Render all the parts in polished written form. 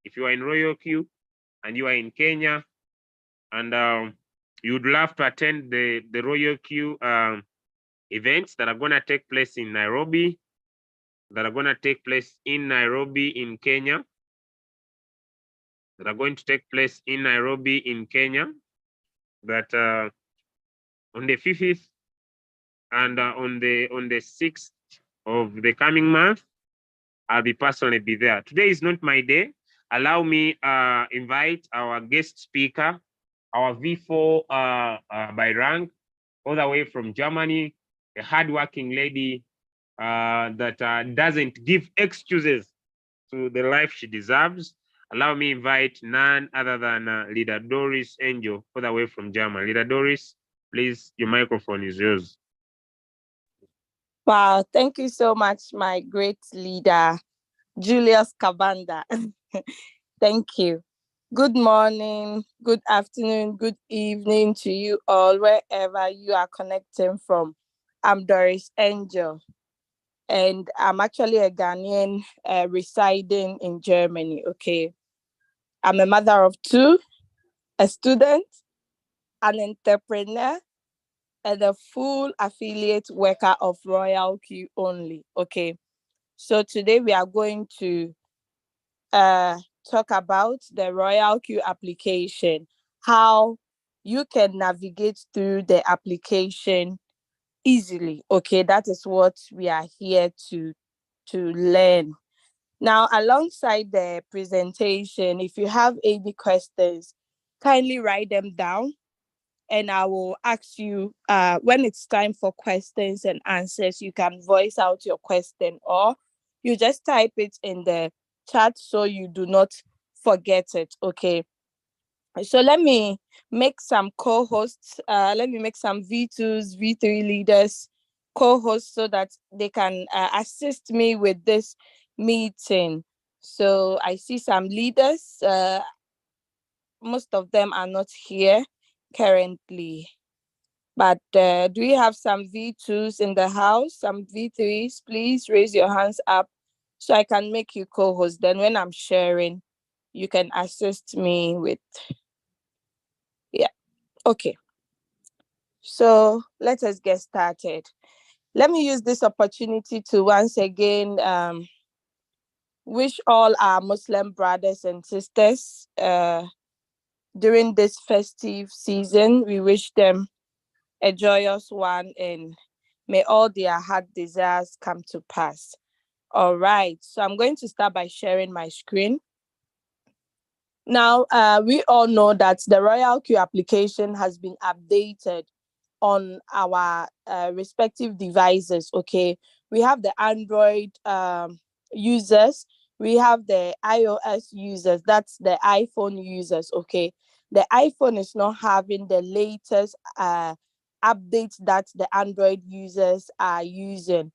if you are in Royalq and you are in Kenya, and you'd love to attend the Royalq events that are going to take place in Nairobi, in Kenya, that on the 5th and on the 6th of the coming month, I'll personally be there. Today is not my day. Allow me invite our guest speaker, our V4 by rank, all the way from Germany, a hardworking lady that doesn't give excuses to the life she deserves. Allow me invite none other than Leader Doris Angel, all the way from Germany. Leader Doris, please, your microphone is yours. Wow, thank you so much, my great leader, Julius Kabanda. Thank you. Good morning, good afternoon, good evening to you all, wherever you are connecting from. I'm Doris Angel, and I'm actually a Ghanaian residing in Germany, okay? I'm a mother of two, a student, an entrepreneur, and a full affiliate worker of Royalq only, okay? So today we are going to talk about the Royalq application, how you can navigate through the application easily. Okay, that is what we are here to learn. Now, alongside the presentation, if you have any questions, kindly write them down and I will ask you when it's time for questions and answers, you can voice out your question or you just type it in the chat so you do not forget it. Okay. So let me make some co-hosts. Let me make some V2s, V3 leaders, co-hosts so that they can assist me with this meeting. So I see some leaders. Most of them are not here currently. But do we have some V2s in the house? Some V3s? Please raise your hands up so I can make you co-host. Then when I'm sharing, you can assist me with, yeah. Okay. So let us get started. Let me use this opportunity to once again wish all our Muslim brothers and sisters during this festive season. We wish them a joyous one and may all their heart desires come to pass. All right, so I'm going to start by sharing my screen. Now, we all know that the Royalq application has been updated on our respective devices, okay? We have the Android users, we have the iOS users, that's the iPhone users, okay? The iPhone is not having the latest updates that the Android users are using.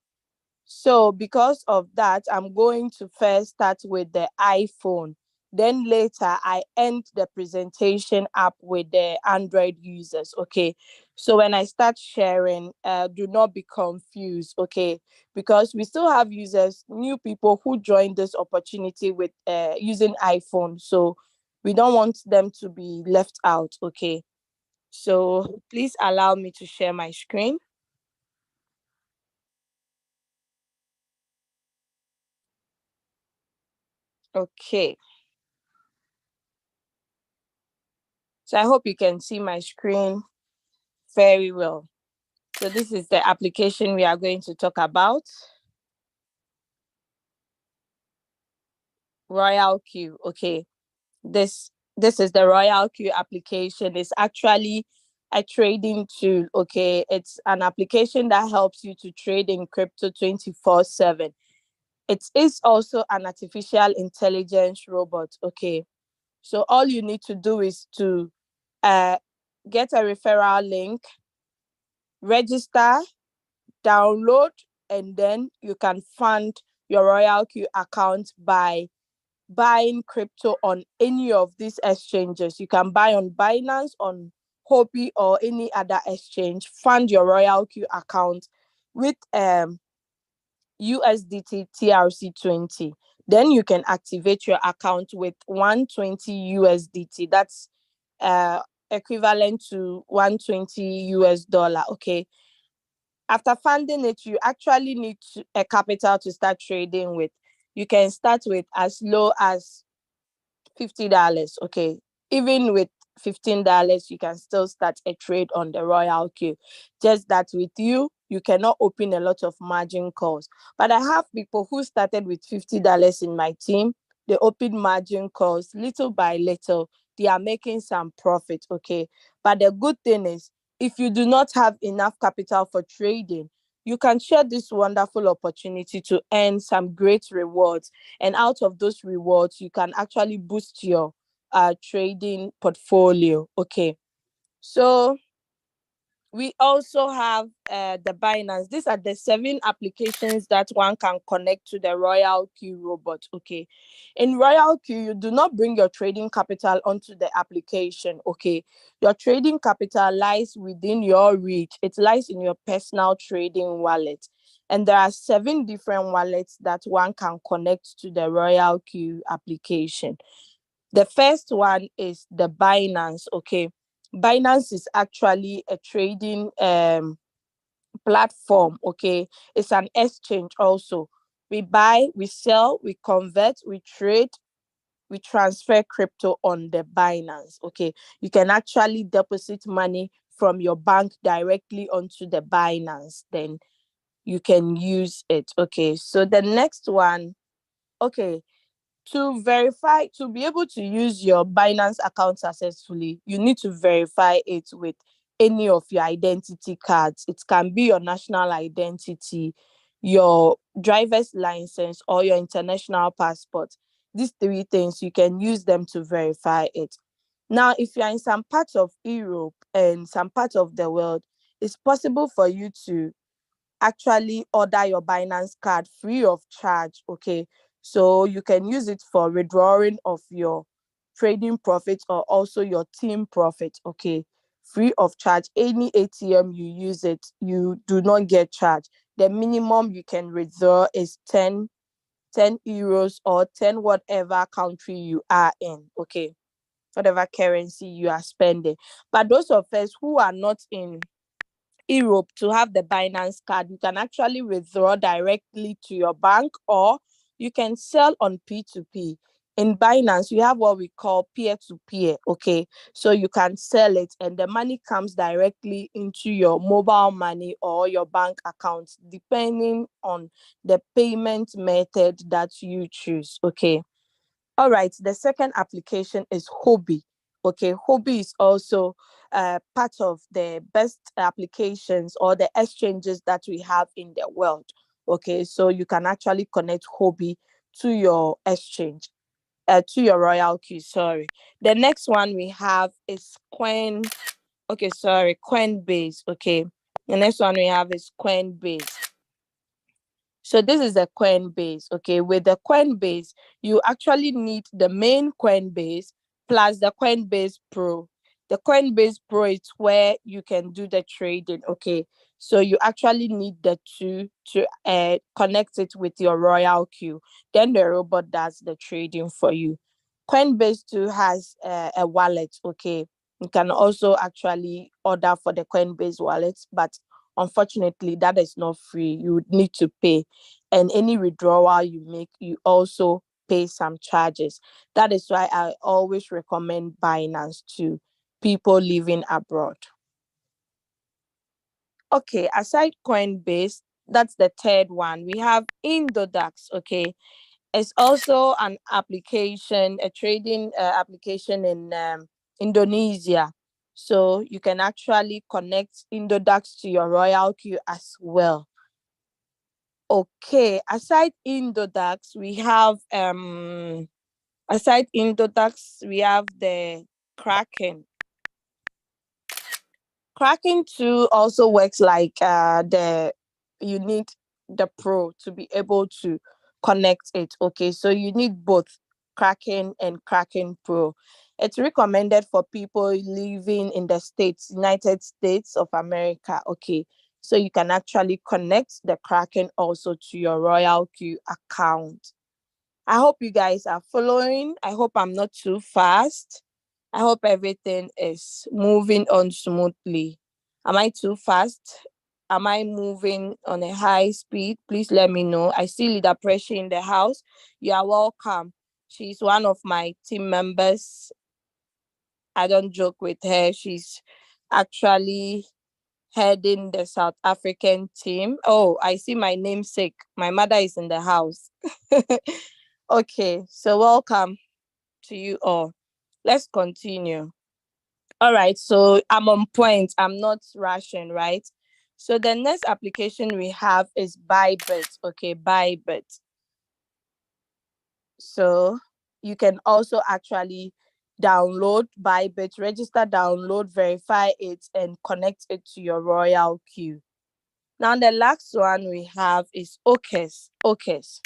So because of that, I'm going to first start with the iPhone. Then later, I end the presentation up with the Android users, okay? So when I start sharing, do not be confused, okay? Because we still have users, new people who joined this opportunity with using iPhone. So we don't want them to be left out, okay? So please allow me to share my screen. Okay. So I hope you can see my screen very well. So this is the application we are going to talk about. Royalq, okay. This is the Royalq application. It's actually a trading tool, okay. It's an application that helps you to trade in crypto 24/7. It is also an artificial intelligence robot, okay. So all you need to do is to get a referral link, register, download, and then you can fund your Royalq account by buying crypto on any of these exchanges. You can buy on Binance, on Hopi, or any other exchange. Fund your Royalq account with USDT TRC20. Then you can activate your account with 120 USDT. That's uh equivalent to 120 US dollar. Okay. After funding it, you actually need a capital to start trading with. You can start with as low as $50. Okay. Even with $15, you can still start a trade on the Royalq. Just that with you cannot open a lot of margin calls. But I have people who started with $50 in my team. They open margin calls little by little. They are making some profit. Okay. But the good thing is, if you do not have enough capital for trading, you can share this wonderful opportunity to earn some great rewards, and out of those rewards you can actually boost your trading portfolio. Okay, so we also have the Binance. These are the 7 applications that one can connect to the Royalq robot. Okay, in Royalq, you do not bring your trading capital onto the application. Okay, your trading capital lies within your reach. It lies in your personal trading wallet. And there are 7 different wallets that one can connect to the Royalq application. The first one is the Binance. Okay, Binance is actually a trading platform. Okay, it's an exchange also. We buy, we sell, we convert, we trade, we transfer crypto on the Binance. Okay, you can actually deposit money from your bank directly onto the Binance. Then you can use it. Okay, so the next one, okay, to be able to use your Binance account successfully, you need to verify it with any of your identity cards. It can be your national identity, your driver's license, or your international passport. These 3 things, you can use them to verify it. Now, if you're in some parts of Europe and some parts of the world, it's possible for you to actually order your Binance card free of charge. Okay, so you can use it for withdrawing of your trading profits or also your team profit. Okay, free of charge. Any ATM you use it, you do not get charged. The minimum you can withdraw is 10 euros or 10 whatever country you are in. Okay, whatever currency you are spending. But those of us who are not in Europe, to have the Binance card, you can actually withdraw directly to your bank, or you can sell on P2P. In Binance, we have what we call peer to peer. Okay, so you can sell it and the money comes directly into your mobile money or your bank account, depending on the payment method that you choose. Okay. All right, the second application is Hobby. Okay, Hobby is also part of the best applications or the exchanges that we have in the world. Okay, so you can actually connect Hobby to your exchange, to your Royalq. Sorry. The next one we have is Coinbase. Okay, the next one we have is Coinbase. So this is the Coinbase. Okay, with the Coinbase, you actually need the main Coinbase plus the Coinbase Pro. The Coinbase Pro is where you can do the trading. Okay, so you actually need the two to connect it with your Royalq. Then the robot does the trading for you. Coinbase too has a wallet. Okay, you can also actually order for the Coinbase wallet, but unfortunately that is not free. You would need to pay, and any withdrawal you make, you also pay some charges. That is why I always recommend Binance to people living abroad. Okay, aside Coinbase, that's the third one. We have Indodax. Okay, it's also an application, a trading application in Indonesia. So you can actually connect Indodax to your Royalq as well. Okay, aside Indodax, we have the Kraken. Kraken 2 also works like the you need the Pro to be able to connect it. Okay, so you need both Kraken and Kraken Pro. It's recommended for people living in the States, United States of America. Okay, so you can actually connect the Kraken also to your Royalq account. I hope you guys are following. I hope I'm not too fast. I hope everything is moving on smoothly. Am I too fast? Am I moving on a high speed? Please let me know. I see Leader Pressure in the house. You are welcome. She's one of my team members. I don't joke with her. She's actually heading the South African team. Oh, I see my namesake. My mother is in the house. Okay, so welcome to you all. Let's continue. All right, so I'm on point. I'm not rushing, right? So the next application we have is Bybit. Okay, Bybit. So you can also actually download Bybit, register, download, verify it, and connect it to your Royalq. Now the last one we have is OKES. OKES.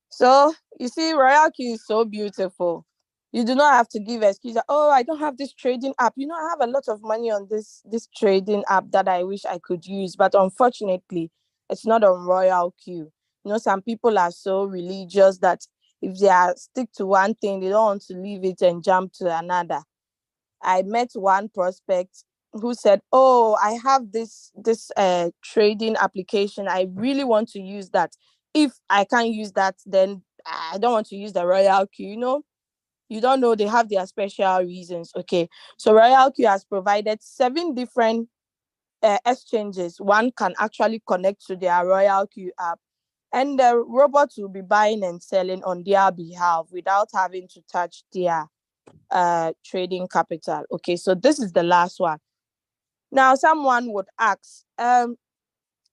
So you see, Royalq is so beautiful. You do not have to give excuse. Oh, I don't have this trading app. You know, I have a lot of money on this trading app that I wish I could use, but unfortunately, it's not on Royalq. You know, some people are so religious that if they are stick to one thing, they don't want to leave it and jump to another. I met one prospect who said, "Oh, I have this trading application. I really want to use that. If I can't use that, then I don't want to use the Royalq. You know, you don't know they have their special reasons. Okay, so Royalq has provided 7 different exchanges. One can actually connect to their Royalq app, and the robots will be buying and selling on their behalf without having to touch their trading capital. Okay, so this is the last one. Now someone would ask,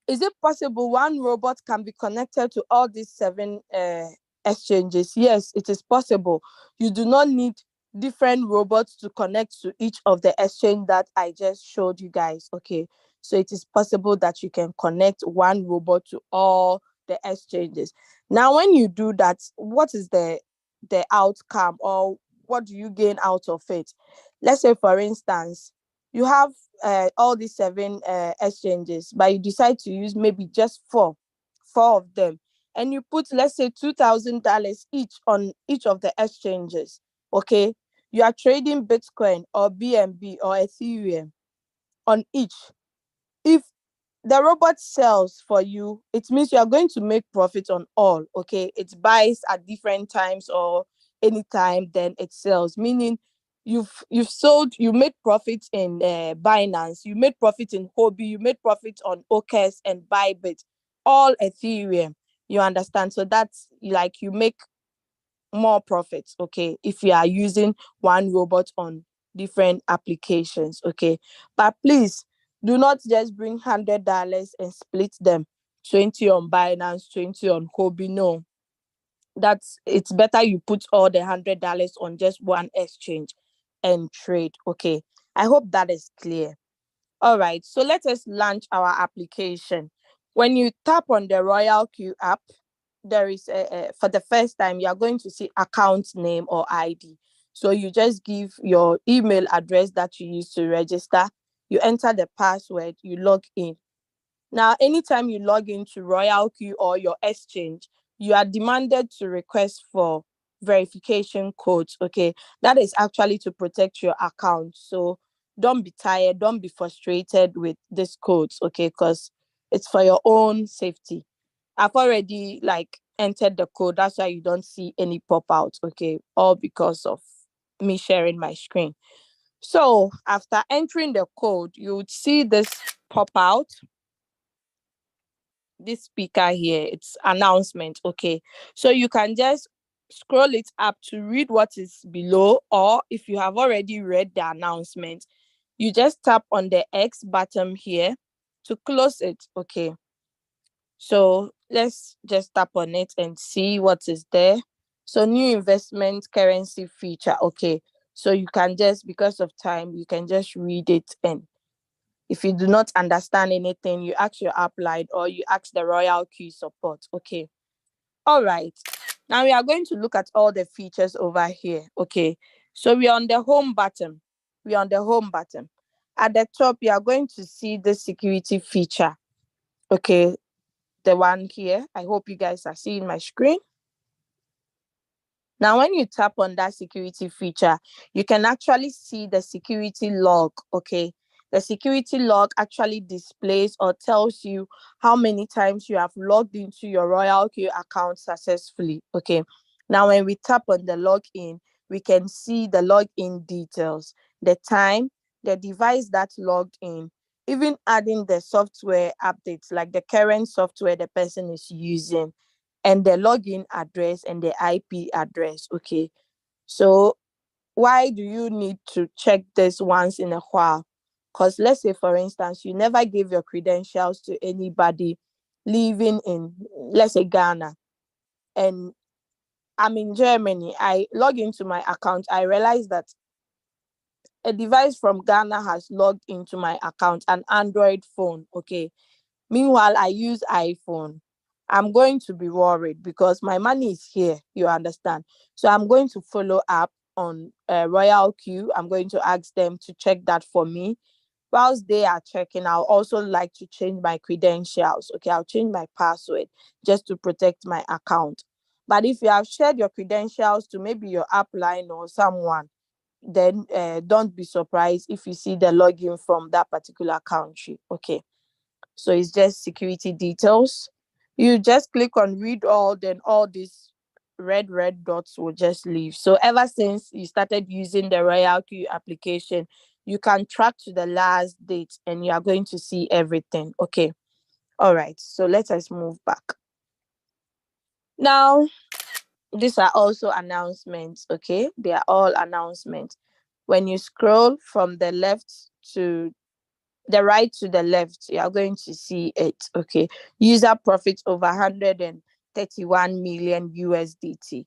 is it possible one robot can be connected to all these 7 exchanges? Yes, it is possible. You do not need different robots to connect to each of the exchange that I just showed you guys. Okay, so it is possible that you can connect one robot to all the exchanges. Now when you do that, what is the outcome, or what do you gain out of it? Let's say for instance, you have all these 7 exchanges, but you decide to use maybe just four of them, and you put, let's say, $2,000 each on each of the exchanges. Okay, you are trading Bitcoin or BNB or Ethereum on each. If the robot sells for you, it means you are going to make profit on all. Okay, it buys at different times or anytime, then it sells, meaning you've sold, you made profit in Binance, you made profit in Hobby, you made profit on OKES and Bybit, all Ethereum. You understand? So that's like you make more profits, okay, if you are using one robot on different applications. Okay, but please do not just bring $100 and split them, 20 on Binance, 20 on Hobby. No, that's, it's better you put all the $100 on just one exchange and trade. Okay, I hope that is clear. All right, so let us launch our application. When you tap on the Royalq app, there is for the first time, you are going to see account name or ID. So you just give your email address that you use to register, you enter the password, you log in. Now, anytime you log into Royalq or your exchange, you are demanded to request for verification codes. Okay, that is actually to protect your account. So don't be tired, don't be frustrated with these codes. Okay, because it's for your own safety. I've already like entered the code. That's why you don't see any pop out. Okay, all because of me sharing my screen. So after entering the code, you would see this pop out, this speaker here, it's announcement. Okay, so you can just scroll it up to read what is below, or if you have already read the announcement, you just tap on the X button here to close it. Okay, so let's just tap on it and see what is there. So new investment currency feature. Okay, so you can just, because of time, you can just read it, and if you do not understand anything, you ask your upline or you ask the Royalq support. Okay. All right. Now we are going to look at all the features over here. Okay. So we're on the home button. We're on the home button. At the top, you are going to see the security feature. Okay. the one here. I hope you guys are seeing my screen. Now, when you tap on that security feature, you can actually see the security log, okay? The security log actually displays or tells you how many times you have logged into your Royalq account successfully, okay? Now, when we tap on the login, we can see the login details, the time, the device that logged in, even adding the software updates, like the current software the person is using, and the login address and the IP address. Okay. So why do you need to check this once in a while? Because let's say, for instance, you never give your credentials to anybody living in, let's say, Ghana, and I'm in Germany. I log into my account. I realize that a device from Ghana has logged into my account, an Android phone. Okay. Meanwhile, I use iPhone. I'm going to be worried because my money is here, you understand? So I'm going to follow up on Royalq. I'm going to ask them to check that for me. Whilst they are checking, I'll also like to change my credentials. Okay, I'll change my password just to protect my account. But if you have shared your credentials to maybe your upline or someone, then don't be surprised if you see the login from that particular country. Okay. So it's just security details. You just click on read all, then all these red dots will just leave. So ever since you started using the Royalq application, you can track to the last date and you are going to see everything. Okay. All right. So let us move back. Now, these are also announcements. Okay. They are all announcements. When you scroll from the left to the right to the left, you are going to see it. Okay. User profits over 131 million USDT.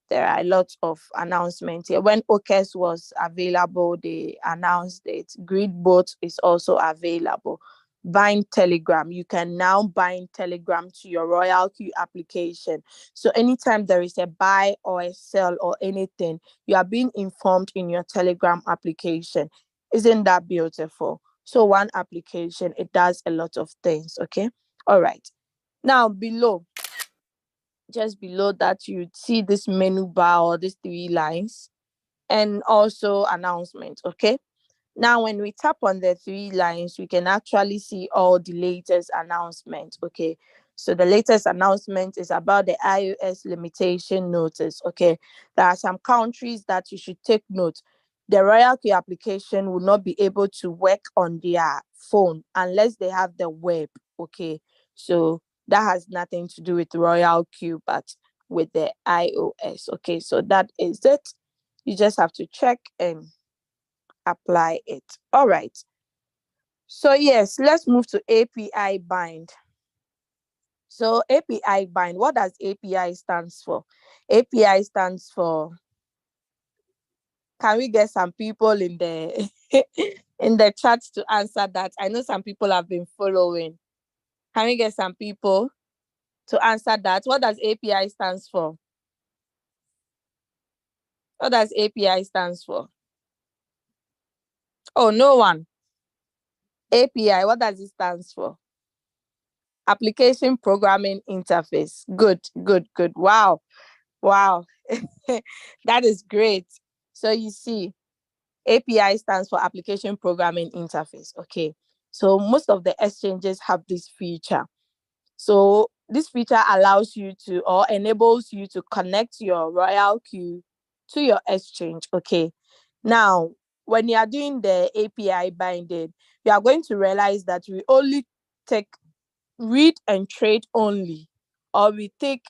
There are a lot of announcements here. When OKES was available, they announced it. Gridbot is also available. Bind Telegram. You can now bind Telegram to your Royalq application. So anytime there is a buy or a sell or anything, you are being informed in your Telegram application. Isn't that beautiful? So one application, it does a lot of things. Okay. All right. Now below, just below that, you see this menu bar or these three lines and also announcement. Okay. Now, when we tap on the three lines, we can actually see all the latest announcements. Okay. So the latest announcement is about the iOS limitation notice. Okay. There are some countries that you should take note. The Royalq application will not be able to work on their phone unless they have the web. Okay. So that has nothing to do with Royalq, but with the iOS. Okay. So that is it. You just have to check and apply it. All right. So yes, let's move to API bind. So API bind, what does API stands for? API stands for, can we get some people in the in the chat to answer that? I know some people have been following. Can we get some people to answer that? What does API stands for? What does API stands for? Oh, no one. API, what does it stands for? Application Programming Interface. Good, good, good. Wow. Wow. That is great. So you see, API stands for Application Programming Interface. Okay. So most of the exchanges have this feature. So this feature allows you to, or enables you to connect your Royalq to your exchange. Okay. Now, when you are doing the API binding, you are going to realize that we only take read and trade only, or we take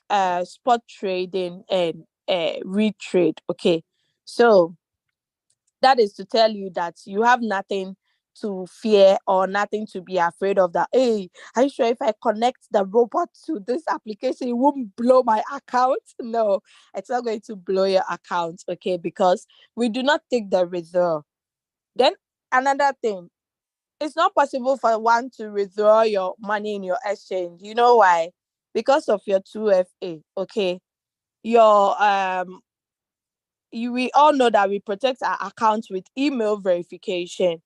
spot trading and read trade. Okay. So that is to tell you that you have nothing to fear or nothing to be afraid of. That, hey, are you sure if I connect the robot to this application it won't blow my account? No, it's not going to blow your account. Okay, because we do not take the reserve. Then another thing, it's not possible for one to withdraw your money in your exchange. You know why? Because of your 2FA. Okay. Your we all know that we protect our accounts with email verification,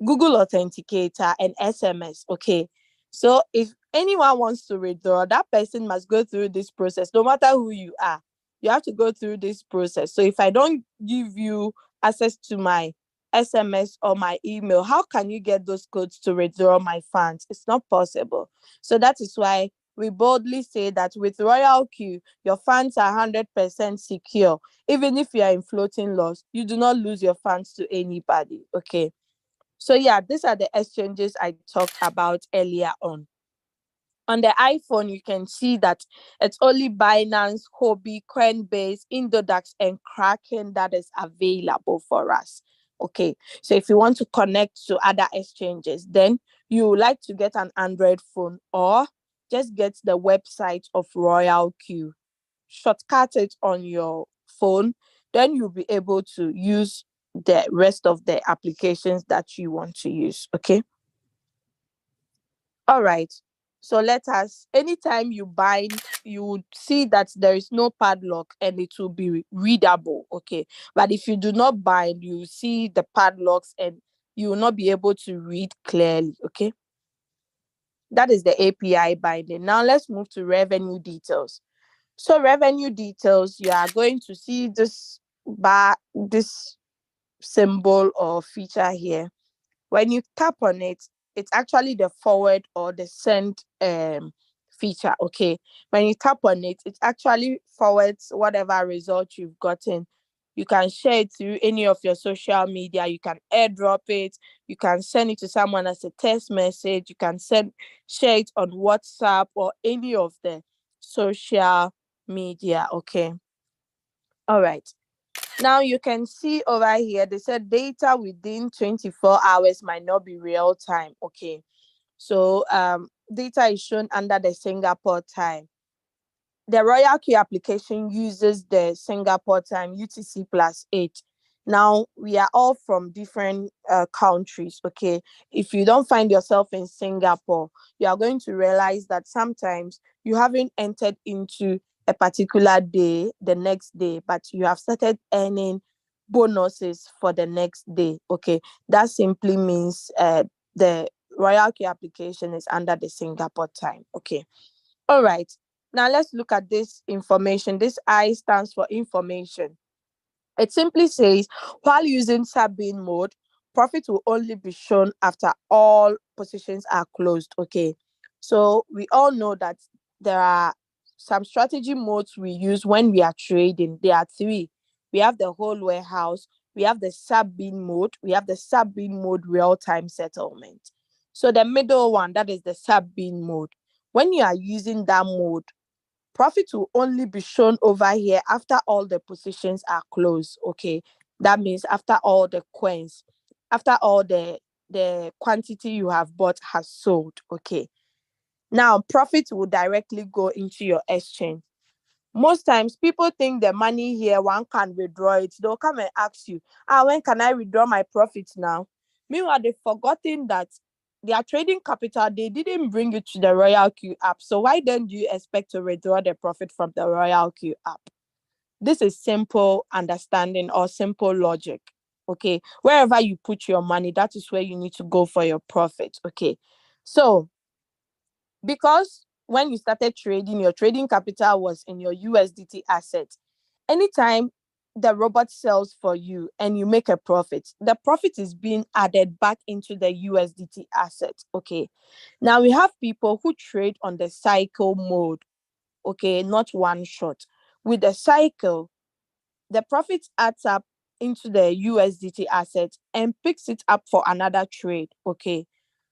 Google Authenticator, and SMS. Okay. So if anyone wants to withdraw, that person must go through this process. No matter who you are, you have to go through this process. So if I don't give you access to my SMS or my email, how can you get those codes to withdraw my funds? It's not possible. So that is why we boldly say that with Royalq, your funds are 100% secure. Even if you are in floating loss, you do not lose your funds to anybody. Okay. So yeah, these are the exchanges I talked about earlier on. On the iPhone, you can see that it's only Binance, Hobby, Coinbase, Indodax, and Kraken that is available for us. Okay, so if you want to connect to other exchanges, then you would like to get an Android phone or just get the website of Royalq, shortcut it on your phone, then you'll be able to use the rest of the applications that you want to use. Okay. All right. So let us, anytime you bind, you would see that there is no padlock and it will be readable. Okay. But if you do not bind, you see the padlocks and you will not be able to read clearly. Okay. That is the API binding. Now let's move to revenue details. So revenue details, you are going to see this bar, this symbol or feature here. When you tap on it, it's actually the forward or the send feature. Okay. When you tap on it, it actually forwards whatever result you've gotten. You can share it through any of your social media. You can airdrop it. You can send it to someone as a text message. You can share it on WhatsApp or any of the social media. Okay. All right. Now you can see over here, they said data within 24 hours might not be real time. Okay. So data is shown under the Singapore time. The Royalq application uses the Singapore time UTC plus 8. Now we are all from different countries. Okay. If you don't find yourself in Singapore, you are going to realize that sometimes you haven't entered into a particular day the next day, but you have started earning bonuses for the next day. Okay. That simply means the Royalq application is under the Singapore time. Okay. All right. Now let's look at this information. This I stands for information. It simply says, while using sub-bin mode, profit will only be shown after all positions are closed. Okay. So we all know that there are some strategy modes we use when we are trading. There are three. We have the whole warehouse, we have the sub-bin mode, we have the sub-bin mode real-time settlement. So the middle one, that is the sub-bin mode. When you are using that mode, profit will only be shown over here after all the positions are closed. Okay. That means after all the coins, after all the quantity you have bought has sold. Okay. Now profit will directly go into your exchange. Most times people think the money here, one can withdraw it. They'll come and ask you, when can I withdraw my profits now? Meanwhile, they've forgotten that their trading capital, they didn't bring it to the Royalq app. So why then do you expect to withdraw the profit from the Royalq app? This is simple understanding or simple logic. Okay. Wherever you put your money, that is where you need to go for your profit. Okay. So because when you started trading, your trading capital was in your USDT asset. Anytime the robot sells for you and you make a profit, the profit is being added back into the USDT asset. Okay. Now we have people who trade on the cycle mode. Okay. Not one shot. With the cycle, the profit adds up into the USDT asset and picks it up for another trade. Okay.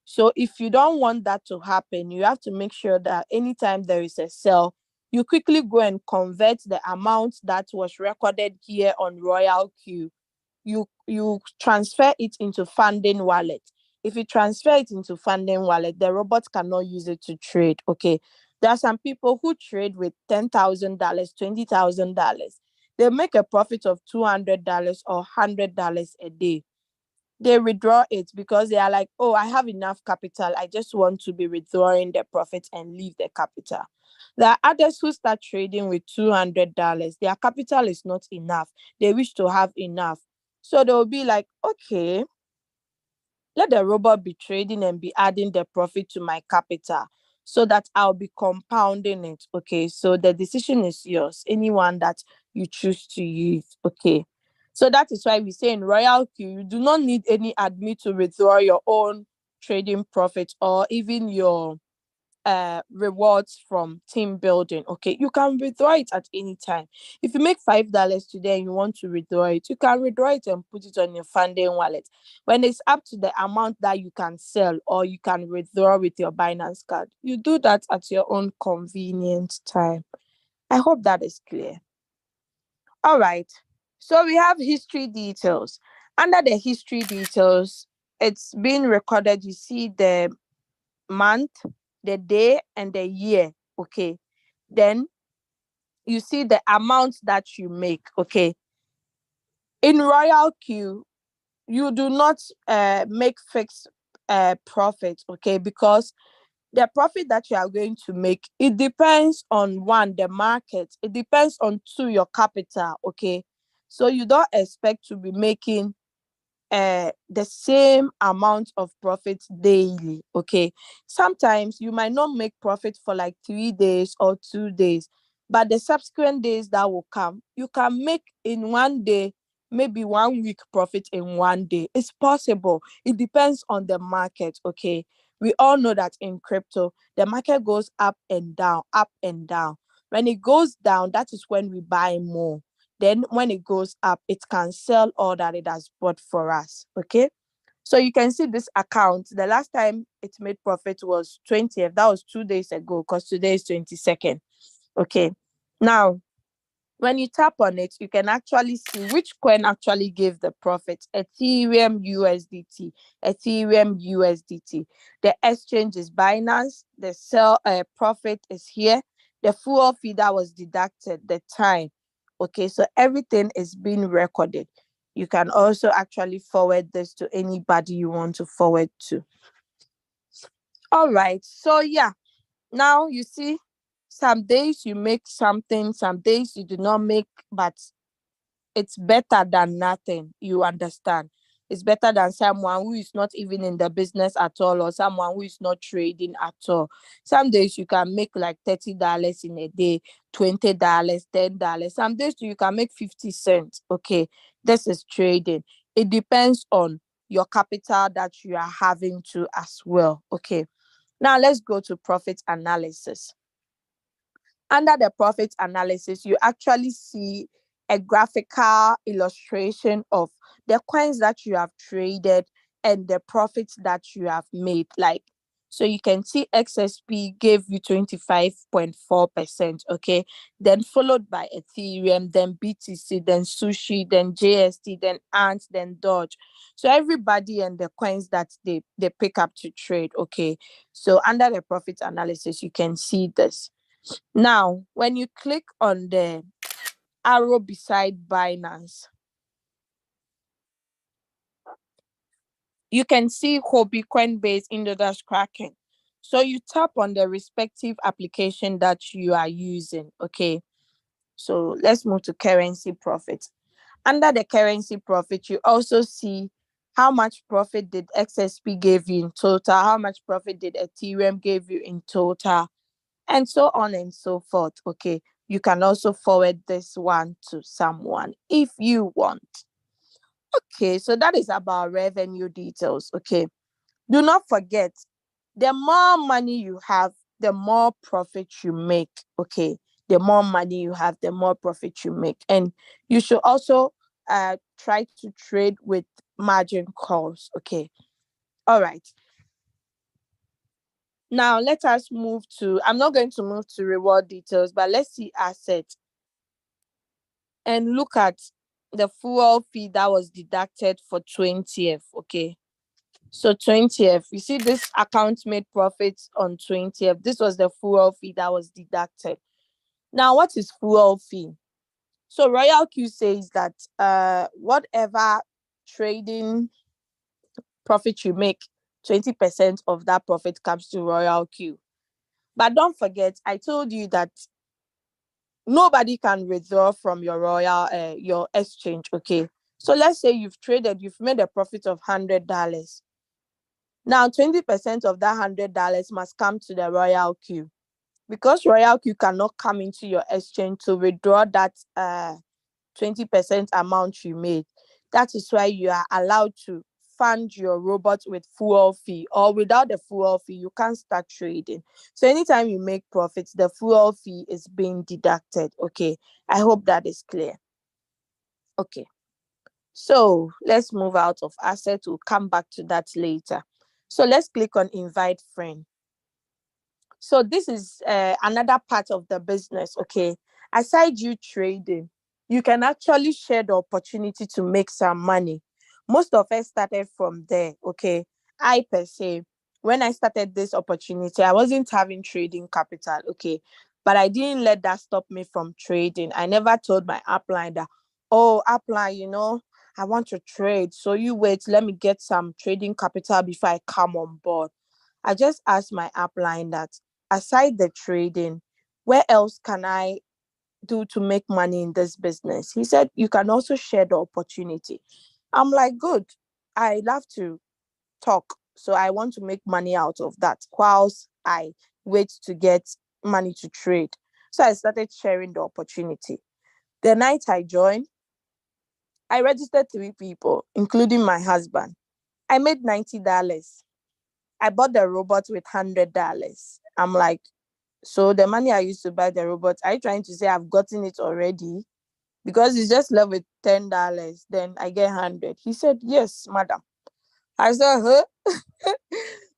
So if you don't want that to happen, you have to make sure that anytime there is a sell, you quickly go and convert the amount that was recorded here on Royalq. You transfer it into funding wallet. If you transfer it into funding wallet, the robot cannot use it to trade. Okay. There are some people who trade with $10,000, $20,000. They make a profit of $200 or $100 a day. They withdraw it because they are like, oh, I have enough capital. I just want to be withdrawing the profit and leave the capital. There are others who start trading with $200. Their capital is not enough. They wish to have enough. So they'll be like, okay, Let the robot be trading and be adding the profit to my capital so that I'll be compounding it. Okay, so the decision is yours, anyone that you choose to use. Okay, so that is why we say in Royalq, you do not need any admin to withdraw your own trading profit or even your rewards from team building. Okay, you can withdraw it at any time. If you make $5 today and you want to withdraw it, you can withdraw it and put it on your funding wallet. When it's up to the amount that you can sell or you can withdraw with your Binance card, you do that at your own convenient time. I hope that is clear. All right, so we have history details. Under the history details, it's been recorded. You see the month, the day, and the year. Okay. Then you see the amount that you make. Okay. In Royalq, you do not make fixed profit. Okay, because the profit that you are going to make, it depends on one, the market. It depends on two, your capital. Okay, so you don't expect to be making the same amount of profit daily. Okay, sometimes you might not make profit for like 3 days or 2 days, but the subsequent days that will come, you can make in one day, maybe 1 week profit in one day. It's possible. It depends on the market. Okay, we all know that in crypto the market goes up and down, up and down. When it goes down, that is when we buy more. Then when it goes up, it can sell all that it has bought for us. Okay, so you can see this account, the last time it made profit was 20th. That was 2 days ago, because today is 22nd. Okay, now when you tap on it, you can actually see which coin actually gave the profit. Ethereum USDT. Ethereum USDT. The exchange is Binance. The sell profit is here. The fuel fee that was deducted, the time. Okay, so everything is being recorded. You can also actually forward this to anybody you want to forward to. All right, so yeah, now you see, some days you make something, some days you do not make, but it's better than nothing. You understand? It's better than someone who is not even in the business at all, or someone who is not trading at all. Some days you can make like $30 in a day, $20, $10. Some days you can make 50 cents. Okay, this is trading. It depends on your capital that you are having to as well. Okay, now let's go to profit analysis. Under the profit analysis, you actually see a graphical illustration of the coins that you have traded and the profits that you have made. Like, so you can see XSP gave you 25.4%. Okay, then followed by Ethereum, then BTC, then Sushi, then JST, then Ant, then Dodge. So everybody and the coins that they pick up to trade. Okay, so under the profit analysis, you can see this. Now, when you click on the arrow beside Binance, you can see Hobby, Coinbase, Indodash, Kraken. So you tap on the respective application that you are using. Okay, so let's move to currency profit. Under the currency profit, you also see how much profit did XSP give you in total, how much profit did Ethereum give you in total, and so on and so forth. Okay, you can also forward this one to someone if you want. Okay, so that is about revenue details. Okay, do not forget, the more money you have, the more profit you make. Okay, the more money you have, the more profit you make. And you should also try to trade with margin calls. Okay, all right. Now let us move to, I'm not going to move to reward details, but let's see assets and look at the fuel fee that was deducted for 20th. Okay, so 20th, you see this account made profits on 20th. This was the fuel fee that was deducted. Now, what is fuel fee? So Royalq says that whatever trading profit you make, 20% of that profit comes to Royalq. But don't forget, I told you that nobody can withdraw from your your exchange. Okay, so let's say you've traded, you've made a profit of $100. Now, 20% of that $100 must come to the Royalq. Because Royalq cannot come into your exchange to withdraw that 20% amount you made. That is why you are allowed to fund your robot with fuel fee, or without the fuel fee, you can't start trading. So anytime you make profits, the fuel fee is being deducted. Okay. I hope that is clear. Okay. So let's move out of asset. We'll come back to that later. So let's click on invite friend. So this is another part of the business. Okay. Aside you trading, you can actually share the opportunity to make some money. Most of us started from there. Okay. I per se, when I started this opportunity, I wasn't having trading capital. Okay. But I didn't let that stop me from trading. I never told my upline that, oh, upline, I want to trade. So you wait, let me get some trading capital before I come on board. I just asked my upline that, aside the trading, where else can I do to make money in this business? He said, you can also share the opportunity. I'm like, good. I love to talk. So I want to make money out of that whilst I wait to get money to trade. So I started sharing the opportunity. The night I joined, I registered 3 people, including my husband. I made $90. I bought the robot with $100. I'm like, so the money I used to buy the robot, are you trying to say I've gotten it already? Because it's just left with $10. Then I get 100. He said, yes, madam. I said, huh?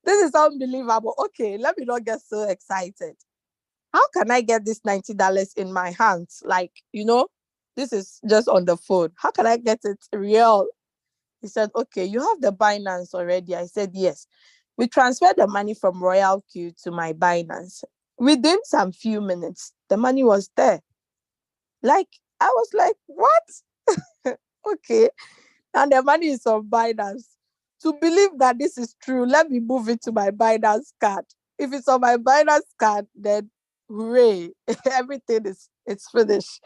This is unbelievable. Okay, let me not get so excited. How can I get this $90 in my hands? Like, this is just on the phone. How can I get it real? He said, okay, you have the Binance already. I said, yes. We transferred the money from Royalq to my Binance. Within some few minutes, the money was there. Like, I was like, what? Okay. And the money is on Binance. To believe that this is true, let me move it to my Binance card. If it's on my Binance card, then hooray, everything is it's finished.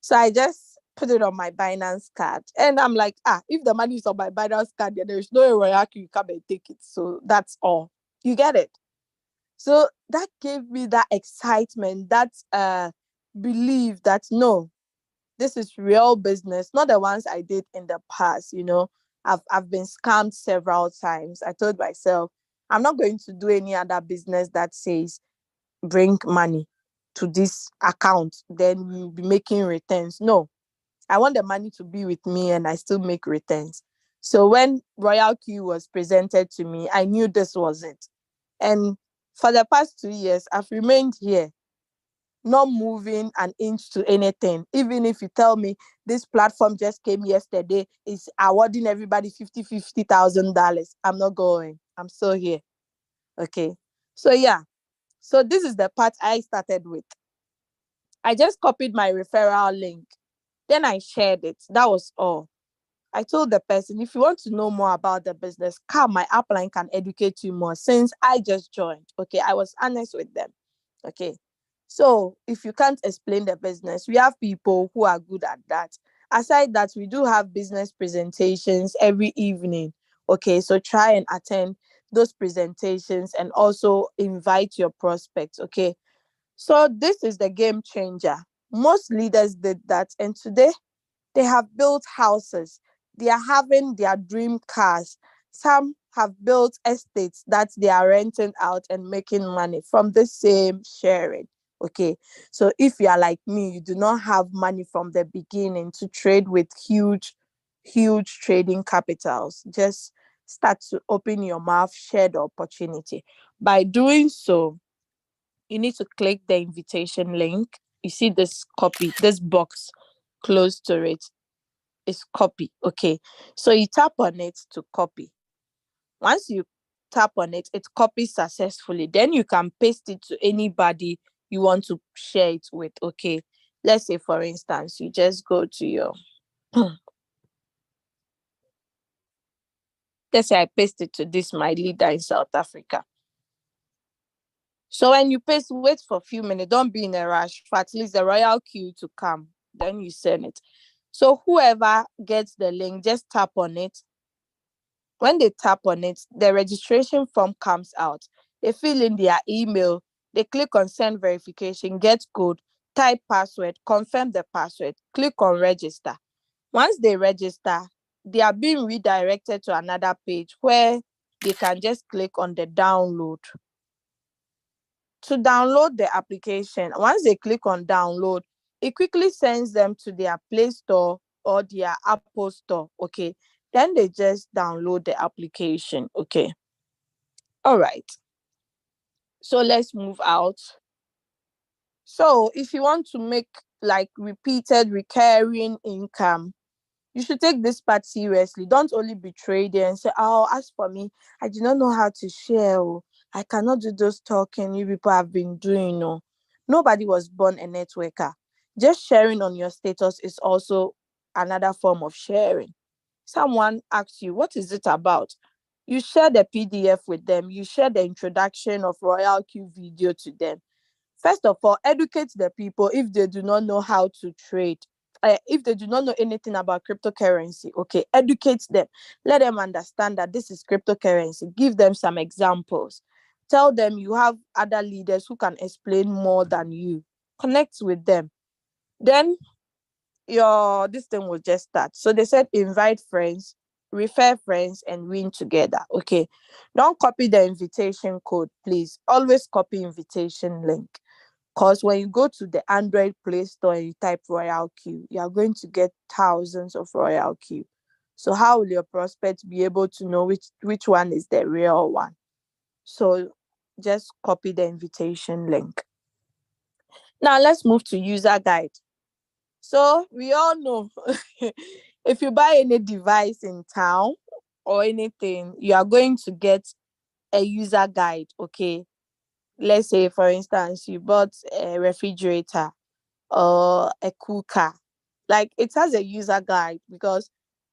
So I just put it on my Binance card. And I'm like, if the money is on my Binance card, then there's no Royalq, you come and take it. So that's all. You get it? So that gave me that excitement, that belief that no, this is real business, not the ones I did in the past. I've been scammed several times. I told myself, I'm not going to do any other business that says bring money to this account, then you'll be making returns. No, I want the money to be with me and I still make returns. So when Royalq was presented to me, I knew this was it. And for the past 2 years, I've remained here, not moving an inch to anything. Even if you tell me this platform just came yesterday, is awarding everybody $50,000, I'm not going. I'm still here. Okay. So yeah. So this is the part I started with. I just copied my referral link. Then I shared it. That was all. I told the person, if you want to know more about the business, come, my upline can educate you more since I just joined. Okay. I was honest with them. Okay. So if you can't explain the business, we have people who are good at that. Aside that, we do have business presentations every evening. Okay. So try and attend those presentations and also invite your prospects. Okay. So this is the game changer. Most leaders did that. And today they have built houses. They are having their dream cars. Some have built estates that they are renting out and making money from the same sharing. Okay. So if you are like me, you do not have money from the beginning to trade with huge trading capitals. Just start to open your mouth, share the opportunity. By doing so, you need to click the invitation link. You see this copy, this box close to it is copy. Okay. So you tap on it to copy. Once you tap on it, it copies successfully. Then you can paste it to anybody you want to share it with. Okay. Let's say, for instance, you just go to your, let's say I paste it to this, my leader in South Africa. So when you paste, wait for a few minutes. Don't be in a rush for at least the Royalq to come. Then you send it. So whoever gets the link, just tap on it. When they tap on it, the registration form comes out. They fill in their email, they click on send verification, get code, type password, confirm the password, click on register. Once they register, they are being redirected to another page where they can just click on the download. To download the application, once they click on download, it quickly sends them to their Play Store or their Apple Store. Okay. Then they just download the application. Okay. All right. So let's move out. So if you want to make like repeated recurring income, you should take this part seriously. Don't only be trading and say, oh, as for me, I do not know how to share. Oh, I cannot do those talking you people have been doing. No, nobody was born a networker. Just sharing on your status is also another form of sharing. Someone asks you, what is it about? You share the PDF with them. You share the introduction of Royalq video to them. First of all, educate the people if they do not know how to trade. If they do not know anything about cryptocurrency, okay, educate them. Let them understand that this is cryptocurrency. Give them some examples. Tell them you have other leaders who can explain more than you. Connect with them. Then your this thing will just start. So they said invite friends, refer friends, and win together. Okay. Don't copy the invitation code, please. Always copy invitation link. Because when you go to the Android Play Store and you type Royalq, you are going to get thousands of Royalq. So how will your prospects be able to know which one is the real one? So just copy the invitation link. Now let's move to user guide. So we all know if you buy any device in town or anything, you are going to get a user guide. Okay. Let's say, for instance, you bought a refrigerator or a cooker. Like it has a user guide because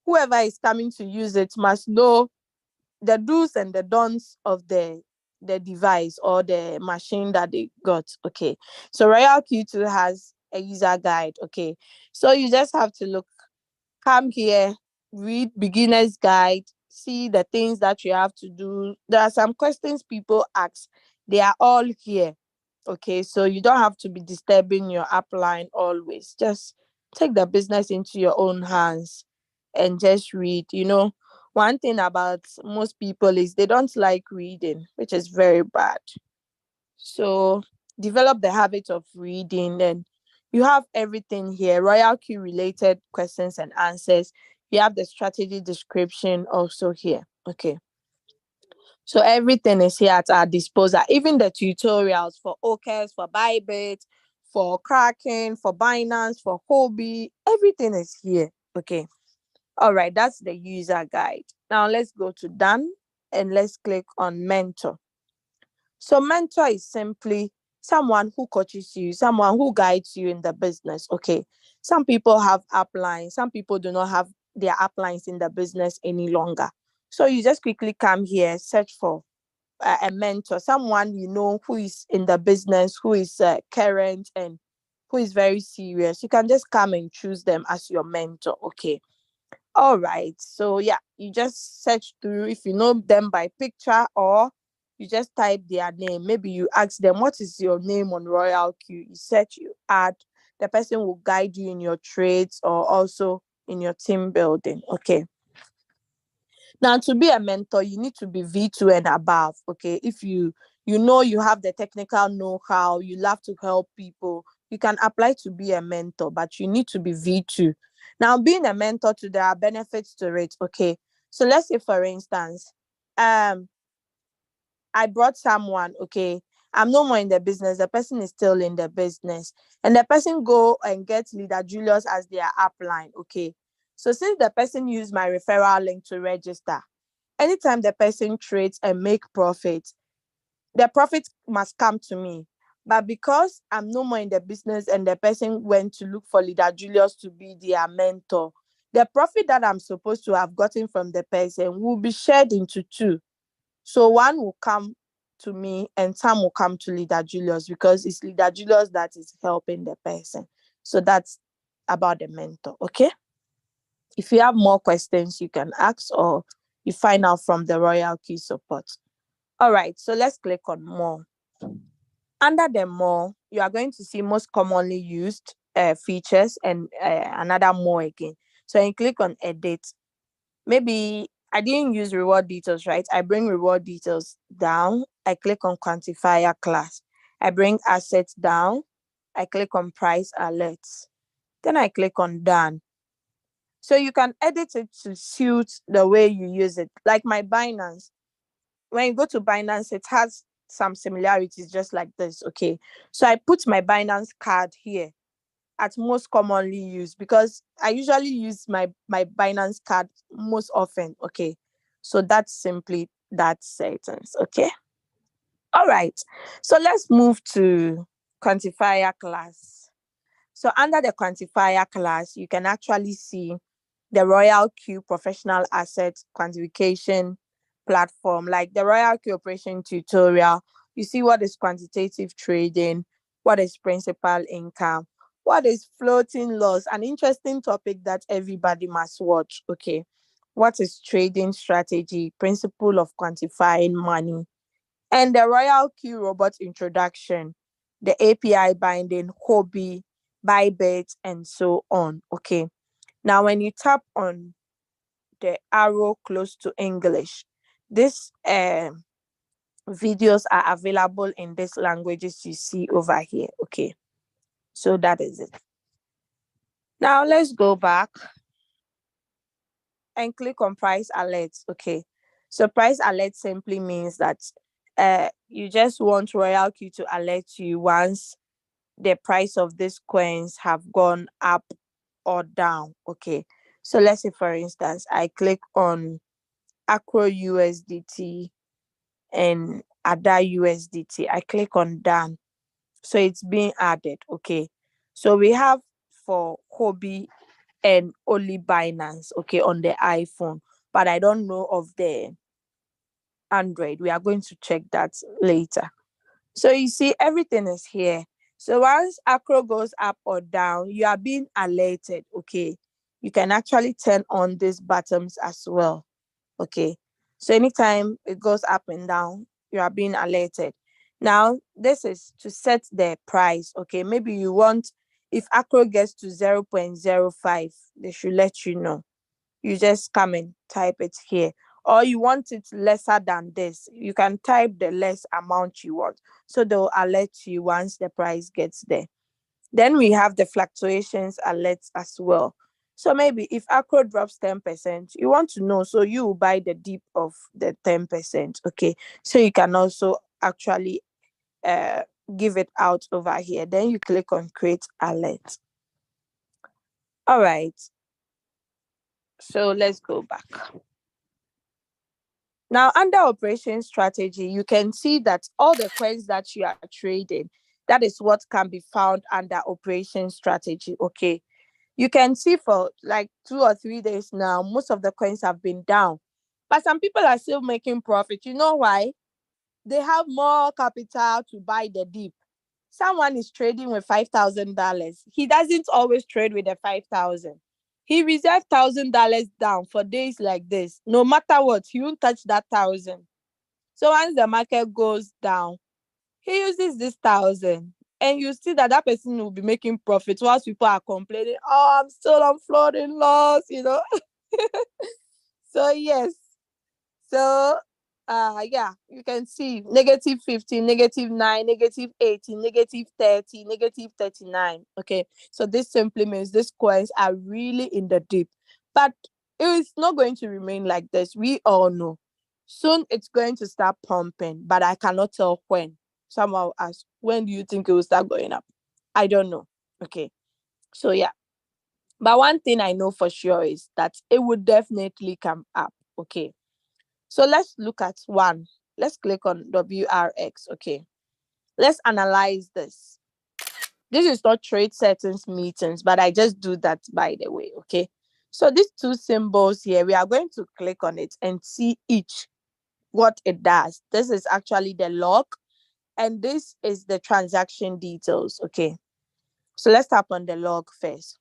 whoever is coming to use it must know the do's and the don'ts of the device or the machine that they got. Okay. So Royal Q2 has a user guide. Okay. So you just have to look, come here, read beginner's guide, see the things that you have to do. There are some questions people ask. They are all here. Okay, so you don't have to be disturbing your upline always. Just take the business into your own hands and just read. One thing about most people is they don't like reading, which is very bad. So develop the habit of reading. And you have everything here, Royal Q related questions and answers. You have the strategy description also here. Okay. So everything is here at our disposal, even the tutorials for OKS, for Bybit, for Kraken, for Binance, for Hobby, everything is here. Okay. All right, that's the user guide. Now let's go to done and let's click on mentor. So mentor is simply someone who coaches you, someone who guides you in the business. Okay. Some people have uplines, some people do not have their uplines in the business any longer. So you just quickly come here, search for a mentor, someone who is in the business, who is current and who is very serious. You can just come and choose them as your mentor. Okay. All right. So yeah, you just search through if you know them by picture or you just type their name. Maybe you ask them, what is your name on Royalq? You search, you add. The person will guide you in your trades or also in your team building. Okay. Now, to be a mentor, you need to be V2 and above. Okay. If you have the technical know-how, you love to help people, you can apply to be a mentor, but you need to be V2. Now, being a mentor, there are benefits to it. Okay. So let's say, for instance, I brought someone, okay, I'm no more in the business, the person is still in the business, and the person go and get leader Julius as their upline. Okay. So since the person used my referral link to register, anytime the person trades and make profit, the profit must come to me. But because I'm no more in the business and the person went to look for leader Julius to be their mentor, the profit that I'm supposed to have gotten from the person will be shared into two. So one will come to me and some will come to leader Julius because it's leader Julius that is helping the person. So that's about the mentor. Okay. If you have more questions, you can ask or you find out from the Royalq support. All right, so let's click on more. Under the more, you are going to see most commonly used features and another more again. So you click on edit. Maybe I didn't use reward details, right? I bring reward details down. I click on quantifier class. I bring assets down. I click on price alerts. Then I click on done. So you can edit it to suit the way you use it. Like my Binance, when you go to Binance, it has some similarities just like this. Okay. So I put my Binance card here at most commonly used because I usually use my Binance card most often. Okay. So that's simply that sentence. Okay. All right. So let's move to quantifier class. So under the quantifier class, you can actually see the Royalq professional asset quantification platform, like the Royalq operation tutorial. You see what is quantitative trading, what is principal income, what is floating loss, an interesting topic that everybody must watch. Okay. What is trading strategy, principle of quantifying money, and the Royalq robot introduction, the API binding, hobby, Bybit, and so on. Okay. Now, when you tap on the arrow close to English, these videos are available in these languages you see over here. Okay, so that is it. Now, let's go back and click on price alerts. Okay, so price alert simply means that you just want Royalq to alert you once the price of these coins have gone up or down. Okay, so let's say for instance I click on Acro USDT and Ada USDT. I click on done. So it's being added. Okay. So we have for hobby and only Binance, okay, on the iPhone. But I don't know of the Android. We are going to check that later. So you see, everything is here. So once Acro goes up or down, you are being alerted. Okay. You can actually turn on these buttons as well. Okay. So anytime it goes up and down, you are being alerted. Now, this is to set the price. Okay. Maybe you want, if Acro gets to 0.05, they should let you know. You just come and type it here. Or you want it lesser than this, you can type the less amount you want. So they'll alert you once the price gets there. Then we have the fluctuations alerts as well. So maybe if Acro drops 10%, you want to know, so you will buy the dip of the 10%. Okay. So you can also actually uh, give it out over here. Then you click on create alert. All right. So let's go back. Now, under operation strategy, you can see that all the coins that you are trading, that is what can be found under operation strategy. Okay. You can see for like 2 or 3 days now, most of the coins have been down. But some people are still making profit. You know why? They have more capital to buy the dip. Someone is trading with $5,000. He doesn't always trade with the 5,000. He reserved $1,000 down for days like this. No matter what, he won't touch that 1,000. So once the market goes down, he uses this 1,000, and you see that that person will be making profit whilst people are complaining, oh, I'm still on floating loss. So yes, so yeah, you can see -15, -9, -18, -30, -39. Okay, so this simply means these coins are really in the deep, but it is not going to remain like this. We all know soon it's going to start pumping, but I cannot tell when. Someone will ask, when do you think it will start going up? I don't know. Okay, so yeah, but one thing I know for sure is that it would definitely come up. Okay, so let's look at one. Let's click on WRX. Okay. Let's analyze this. This is not trade settings meetings, but I just do that by the way. Okay. So these two symbols here, we are going to click on it and see each what it does. This is actually the log, and this is the transaction details. Okay. So let's tap on the log first.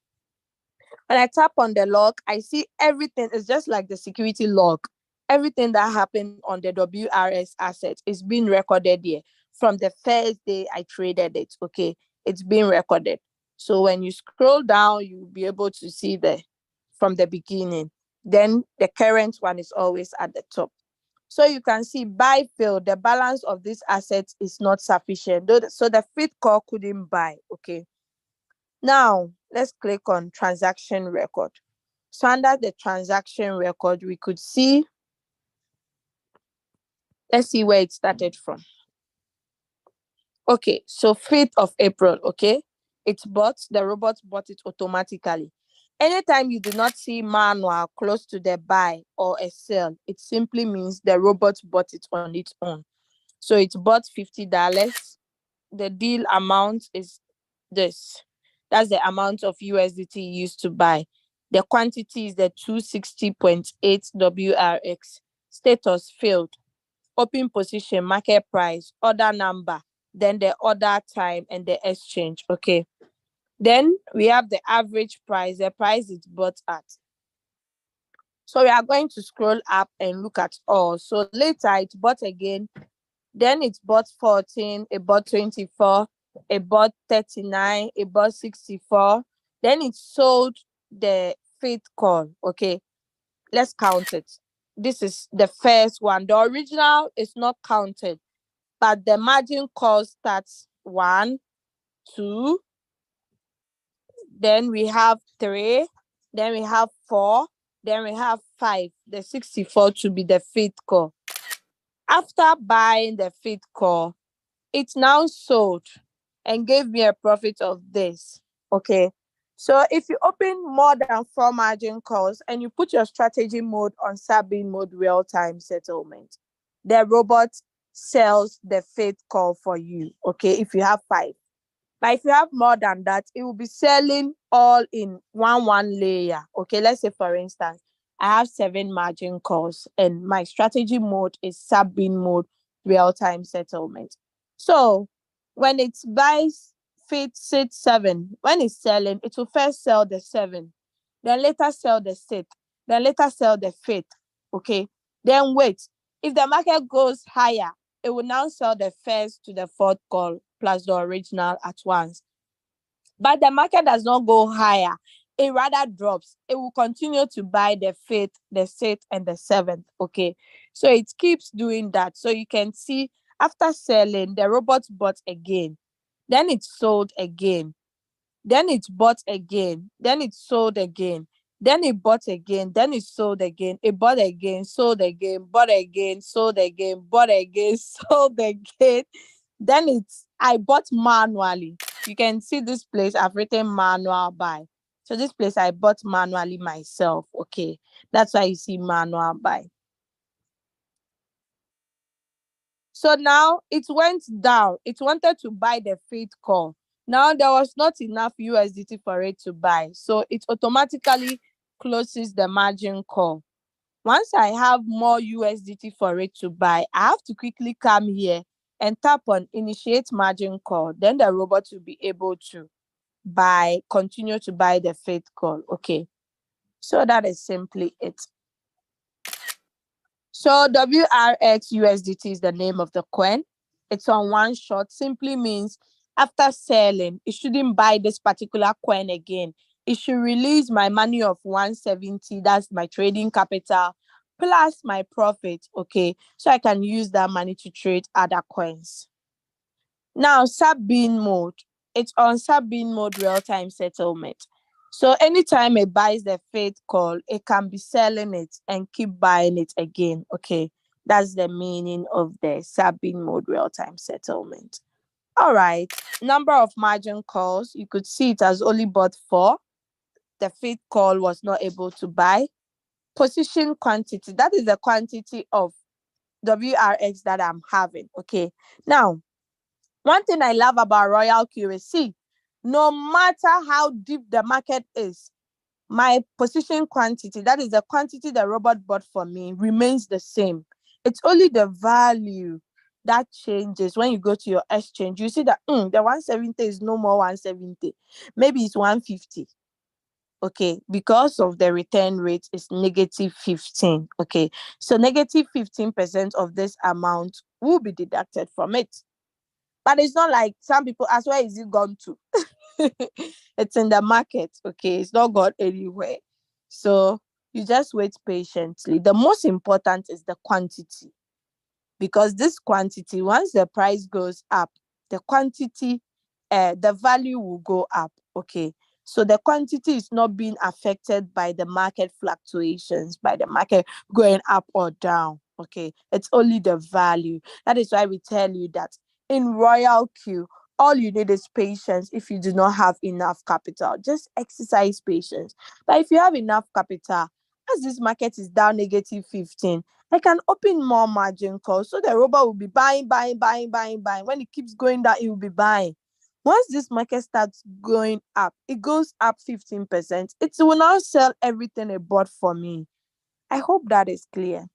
When I tap on the log, I see everything is just like the security log. Everything that happened on the WRS asset is being recorded here from the first day I traded it. Okay, it's being recorded. So when you scroll down, you'll be able to see the from the beginning. Then the current one is always at the top. So you can see buy failed. The balance of this asset is not sufficient. So the fifth call couldn't buy. Okay. Now let's click on transaction record. So under the transaction record, we could see, let's see where it started from. Okay, so 5th of April, okay? The robot bought it automatically. Anytime you do not see manual close to the buy or a sell, it simply means the robot bought it on its own. So it bought $50. The deal amount is this. That's the amount of USDT used to buy. The quantity is the 260.8 WRX. Status failed. Open position, market price, order number, then the order time and the exchange. Okay. Then we have the average price, the price it's bought at. So we are going to scroll up and look at all. So later it bought again. Then it bought 14, it bought 24, it bought 39, it bought 64. Then it sold the fifth call. Okay, let's count it. This is the first one. The original is not counted, but the margin call starts 1, 2, then we have 3, then we have 4, then we have 5. The 64 to be the fifth call. After buying the fifth call, it's now sold and gave me a profit of this. Okay. So if you open more than 4 margin calls and you put your strategy mode on sub-bin mode real-time settlement, the robot sells the fifth call for you. Okay. If you have 5. But if you have more than that, it will be selling all in one layer. Okay, let's say for instance, I have 7 margin calls and my strategy mode is sub-bin mode real-time settlement. So when it buys fit sit 7, when it's selling, it will first sell the 7, then later sell the 6, then later sell the 5th. Okay, then wait. If the market goes higher, it will now sell the first to the fourth call plus the original at once. But the market does not go higher. It rather drops. It will continue to buy the fifth, the sixth, and the 7th. Okay. So it keeps doing that. So you can see after selling, the robot bought again. Then it sold again. Then it bought again. Then it sold again. Then it bought again. Then it sold again. It bought again, sold again, bought again, sold again, bought again, sold again. Then I bought manually. You can see this place I've written manual buy. So this place I bought manually myself. Okay. That's why you see manual buy. So now it went down. It wanted to buy the fifth call. Now there was not enough USDT for it to buy. So it automatically closes the margin call. Once I have more USDT for it to buy, I have to quickly come here and tap on initiate margin call. Then the robot will be able to continue to buy the fifth call. Okay. So that is simply it. So WRX USDT is the name of the coin. It's on one shot. Simply means after selling, it shouldn't buy this particular coin again. It should release my money of 170. That's my trading capital plus my profit. Okay. So I can use that money to trade other coins. Now, sub-bin mode. It's on sub-bin mode real-time settlement. So anytime it buys the fifth call, it can be selling it and keep buying it again. Okay, that's the meaning of the sub-bin mode real-time settlement. All right, number of margin calls. You could see it has only bought 4. The fifth call was not able to buy. Position quantity. That is the quantity of WRX that I'm having. Okay, now one thing I love about Royalq is, see, no matter how deep the market is, my position quantity, that is the quantity the robot bought for me, remains the same. It's only the value that changes when you go to your exchange. You see that the 170 is no more 170. Maybe it's 150. Okay, because of the return rate is negative 15. Okay, so negative 15% of this amount will be deducted from it. But it's not like some people ask, where is it gone to? It's in the market. Okay, it's not gone anywhere. So you just wait patiently. The most important is the quantity, because this quantity, once the price goes up, the quantity, the value will go up. Okay, so the quantity is not being affected by the market fluctuations, by the market going up or down. Okay, it's only the value. That is why we tell you that in Royalq, all you need is patience. If you do not have enough capital, just exercise patience. But if you have enough capital, as this market is down negative 15, I can open more margin calls, so the robot will be buying, buying, buying, buying, buying. When it keeps going down, it will be buying. Once this market starts going up, it goes up 15%. It will now sell everything it bought for me. I hope that is clear.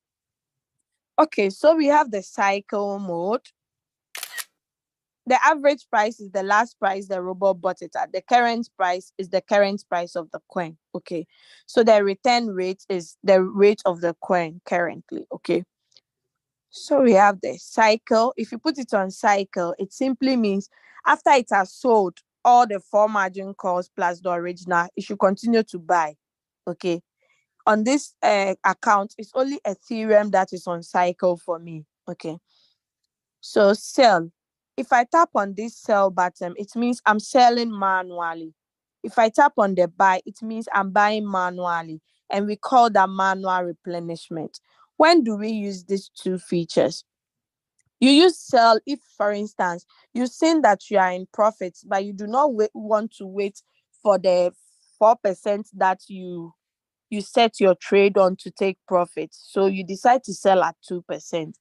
Okay, so we have the cycle mode. The average price is the last price the robot bought it at. The current price is the current price of the coin. Okay, so the return rate is the rate of the coin currently. Okay, so we have the cycle. If you put it on cycle, it simply means after it has sold all the four margin calls plus the original, it should continue to buy. Okay. On this account, it's only Ethereum that is on cycle for me. Okay. So sell. If I tap on this sell button, it means I'm selling manually. If I tap on the buy, it means I'm buying manually. And we call that manual replenishment. When do we use these two features? You use sell if, for instance, you've seen that you are in profits, but you do not want to wait for the 4% that you set your trade on to take profit. So you decide to sell at 2%.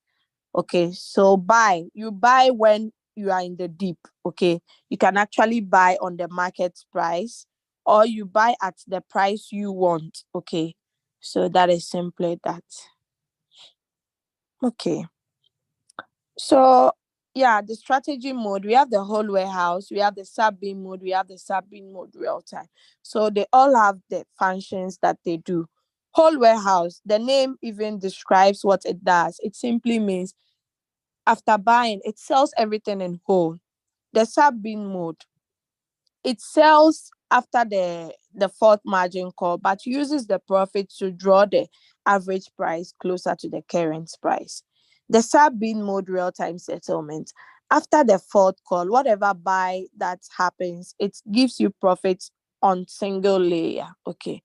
Okay, so buy. You buy when you are in the deep. Okay, you can actually buy on the market price, or you buy at the price you want. Okay, so that is simply that. Okay. So yeah, the strategy mode, we have the whole warehouse, we have the sub-bin mode, we have the sub-bin mode real time. So they all have the functions that they do. Whole warehouse, the name even describes what it does. It simply means after buying, it sells everything in whole. The sub-bin mode, it sells after the fourth margin call, but uses the profit to draw the average price closer to the current price. The sub-bin mode real-time settlement, after the fourth call, whatever buy that happens, it gives you profit on single layer. Okay.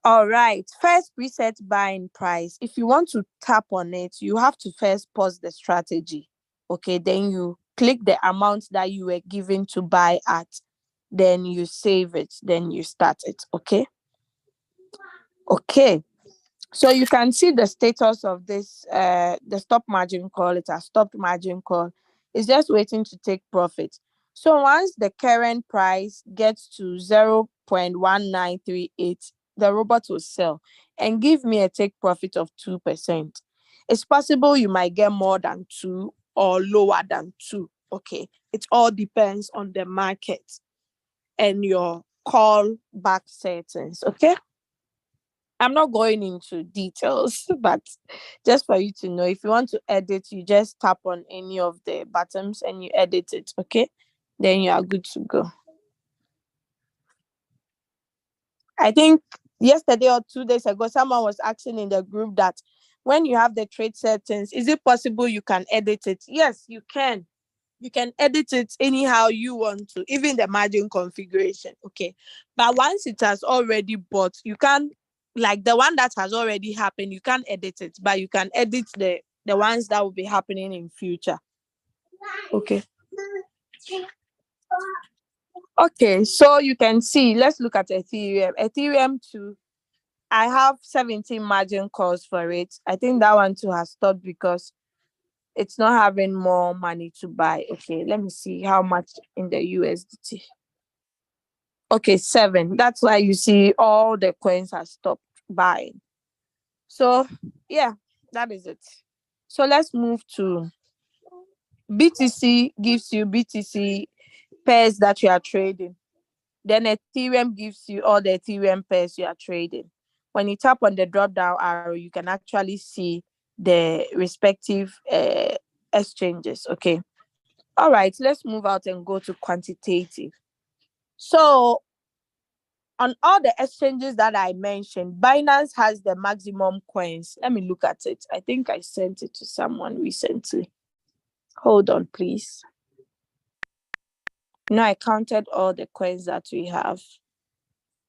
All right. First preset buying price. If you want to tap on it, you have to first pause the strategy. Okay. Then you click the amount that you were given to buy at. Then you save it. Then you start it. Okay. Okay. So you can see the status of this, the stop margin call. It's a stopped margin call. It's just waiting to take profit. So once the current price gets to 0.1938, the robot will sell and give me a take profit of 2%. It's possible you might get more than 2 or lower than 2. Okay. It all depends on the market and your call back settings. Okay. I'm not going into details, but just for you to know, if you want to edit, you just tap on any of the buttons and you edit it, okay? Then you are good to go. I think yesterday or 2 days ago, someone was asking in the group that when you have the trade settings, is it possible you can edit it? Yes, you can. You can edit it anyhow you want to, even the margin configuration. Okay. But once it has already bought, you can't, like the one that has already happened, you can't edit it, but you can edit the ones that will be happening in future. Okay. Okay, so you can see, let's look at Ethereum. Ethereum too, I have 17 margin calls for it. I think that one too has stopped because it's not having more money to buy. Okay, let me see how much in the USDT. Okay, 7. That's why you see all the coins have stopped buying. So yeah, that is it. So let's move to BTC. Gives you BTC pairs that you are trading. Then Ethereum gives you all the Ethereum pairs you are trading. When you tap on the drop down arrow, you can actually see the respective exchanges. Okay. All right, let's move out and go to quantitative. So on all the exchanges that I mentioned, Binance has the maximum coins. Let me look at it. I think I sent it to someone recently. Hold on, please. No, I counted all the coins that we have.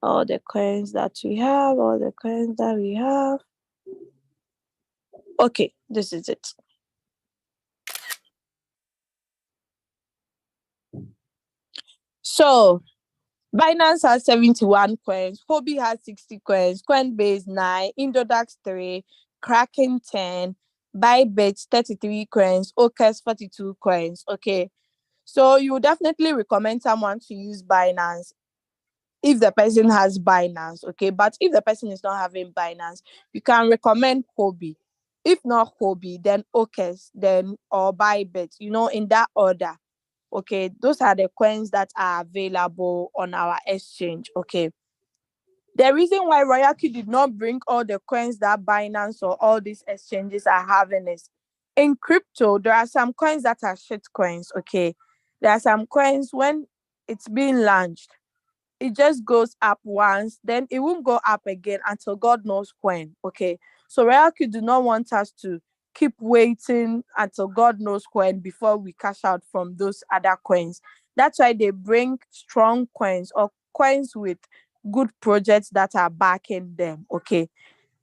All the coins that we have, all the coins that we have. Okay, this is it. So Binance has 71 coins, Hobby has 60 coins, Coinbase 9, Indodax 3, Kraken 10, Bybit 33 coins, Ocas 42 coins. Okay. So you would definitely recommend someone to use Binance if the person has Binance, okay? But if the person is not having Binance, you can recommend Hobby. If not Hobby, then Ocas, then or Bybit, in that order. Okay, those are the coins that are available on our exchange. Okay. The reason why Royalq did not bring all the coins that Binance or all these exchanges are having is in crypto, there are some coins that are shit coins. Okay. There are some coins when it's being launched, it just goes up once, then it won't go up again until God knows when. Okay. So Royalq do not want us to keep waiting until God knows when before we cash out from those other coins. That's why they bring strong coins or coins with good projects that are backing them. Okay.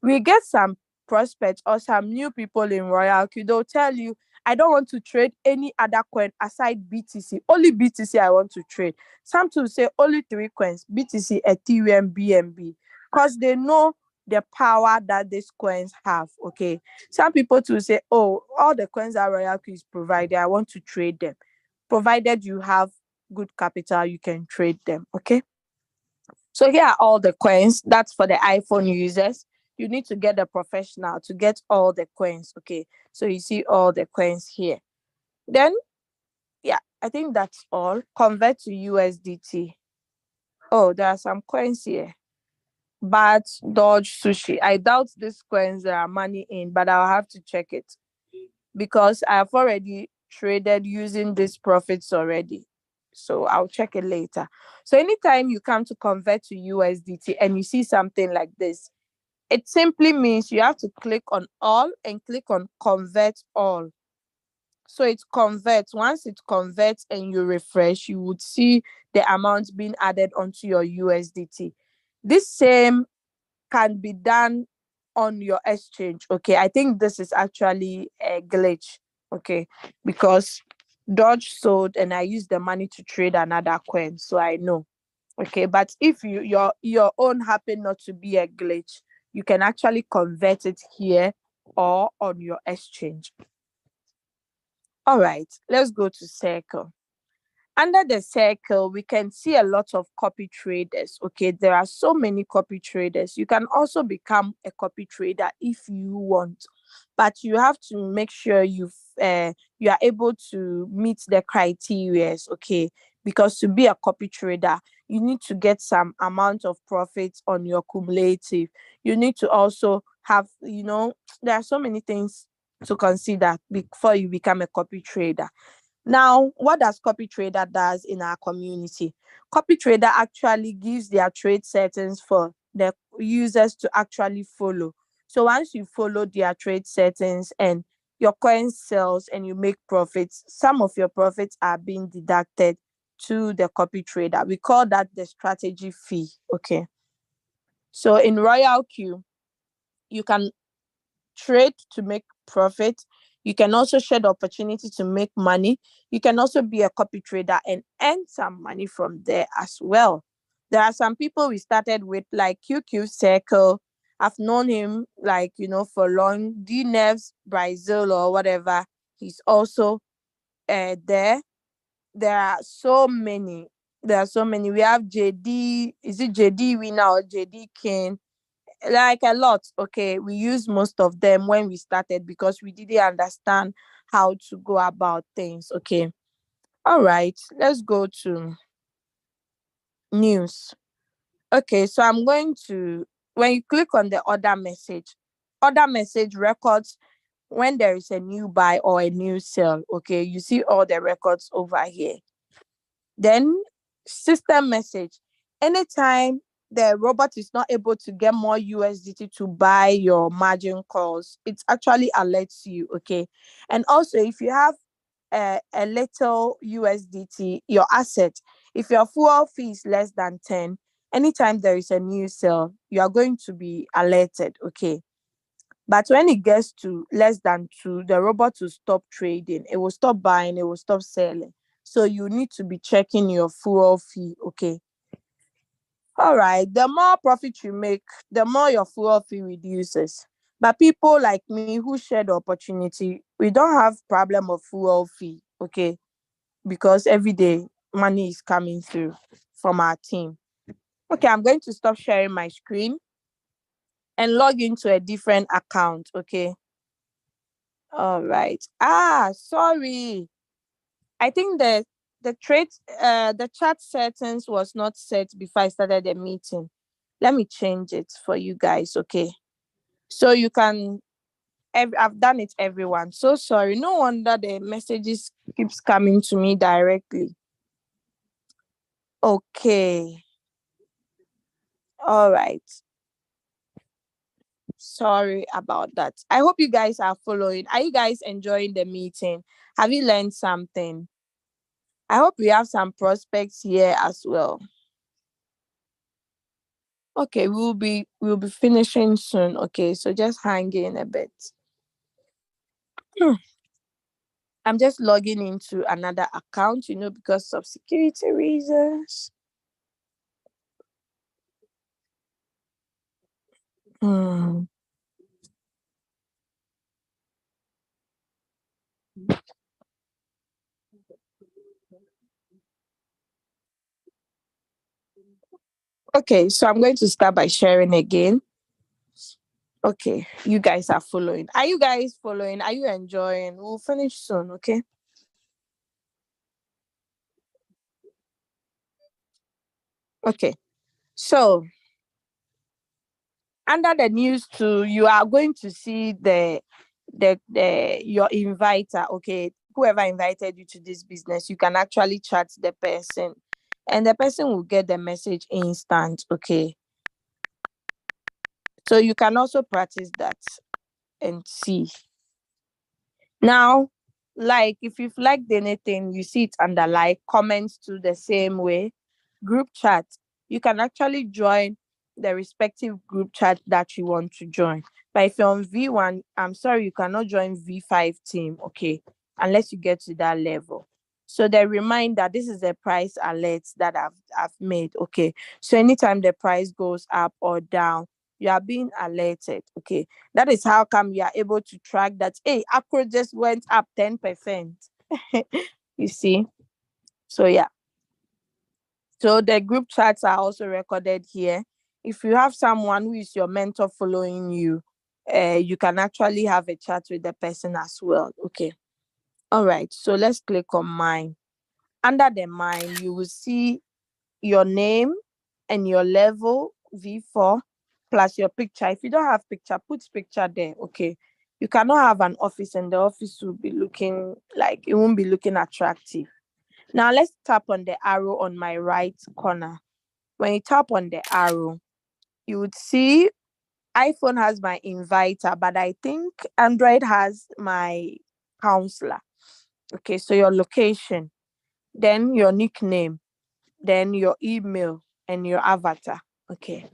We get some prospects or some new people in Royalq, they'll tell you, I don't want to trade any other coin aside BTC. Only BTC I want to trade. Some to say only three coins, BTC, Ethereum, BNB, because they know the power that these coins have. Okay. Some people to say, oh, all the coins that Royalq is providing, I want to trade them. Provided you have good capital, you can trade them. Okay. So here are all the coins. That's for the iPhone users. You need to get the professional to get all the coins. Okay. So you see all the coins here. Then, yeah, I think that's all. Convert to USDT. Oh, there are some coins here. But Dodge Sushi. I doubt these coins there are money in, but I'll have to check it because I've already traded using these profits already. So I'll check it later. So anytime you come to convert to USDT and you see something like this, it simply means you have to click on all and click on convert all. So it converts. Once it converts and you refresh, you would see the amount being added onto your USDT. This same can be done on your exchange. Okay, I think this is actually a glitch. Okay, because Dodge sold and I used the money to trade another coin, so I know. Okay, but if your own happen not to be a glitch, you can actually convert it here or on your exchange. All right, let's go to Circle. Under the Circle, we can see a lot of copy traders. Okay, there are so many copy traders. You can also become a copy trader if you want, but you have to make sure you are able to meet the criteria. Okay, because to be a copy trader, you need to get some amount of profits on your cumulative. You need to also have, there are so many things to consider before you become a copy trader. Now, what does copy trader does in our community? Copy trader actually gives their trade settings for the users to actually follow. So once you follow their trade settings and your coin sells and you make profits, some of your profits are being deducted to the copy trader. We call that the strategy fee. Okay. So in Royalq, you can trade to make profit. You can also share the opportunity to make money. You can also be a copy trader and earn some money from there as well. There are some people we started with, like QQ Circle. I've known him for long. D Nevs Brazil or whatever. He's also there. There are so many. There are so many. We have JD. Is it JD Winner or JD King? Like a lot. Okay, we use most of them when we started because we didn't understand how to go about things. Okay, all right, let's go to news. Okay, so I'm going to, when you click on the other message records when there is a new buy or a new sell. Okay, you see all the records over here. Then system message. Anytime the robot is not able to get more USDT to buy your margin calls, it actually alerts you. Okay, and also if you have a little USDT, your asset, if your fuel fee is less than 10, anytime there is a new sale, you are going to be alerted. Okay. But when it gets to less than 2, the robot will stop trading. It will stop buying. It will stop selling. So you need to be checking your fuel fee. Okay. All right. The more profit you make, the more your fuel fee reduces. But people like me who share the opportunity, we don't have problem of fuel fee. Okay, because every day money is coming through from our team. Okay, I'm going to stop sharing my screen and log into a different account. Okay. All right. Sorry. I think the chat settings was not set before I started the meeting. Let me change it for you guys. Okay. So you can I've done it, everyone. So sorry. No wonder the messages keeps coming to me directly. Okay. All right. Sorry about that. I hope you guys are following. Are you guys enjoying the meeting? Have you learned something? I hope we have some prospects here as well. Okay, we'll be finishing soon. Okay, so just hang in a bit. I'm just logging into another account, because of security reasons. Hmm. Okay, so I'm going to start by sharing again. Okay, you guys are following. Are you guys following? Are you enjoying? We'll finish soon, okay? Okay. So, under the news too, you are going to see the your inviter. Okay, whoever invited you to this business, you can actually chat the person, and the person will get the message instant. Okay, so you can also practice that and see. Now, like if you've liked anything, you see it under like comments to the same way. Group chat, you can actually join the respective group chat that you want to join. But if you're on V1, I'm sorry, you cannot join V5 team, okay, unless you get to that level. So the reminder, this is the price alert that I've made, okay. So anytime the price goes up or down, you are being alerted, okay. That is how come you are able to track that, hey, Accro just went up 10%. You see? So yeah. So the group chats are also recorded here. If you have someone who is your mentor following you, you can actually have a chat with the person as well. Okay. All right. So let's click on mine. Under the mine, you will see your name and your level V4 plus your picture. If you don't have picture, put picture there. Okay. You cannot have an office and the office will be looking like it won't be looking attractive. Now let's tap on the arrow on my right corner. When you tap on the arrow, you would see iPhone has my inviter, but I think Android has my counselor. Okay, so your location, then your nickname, then your email and your avatar. Okay,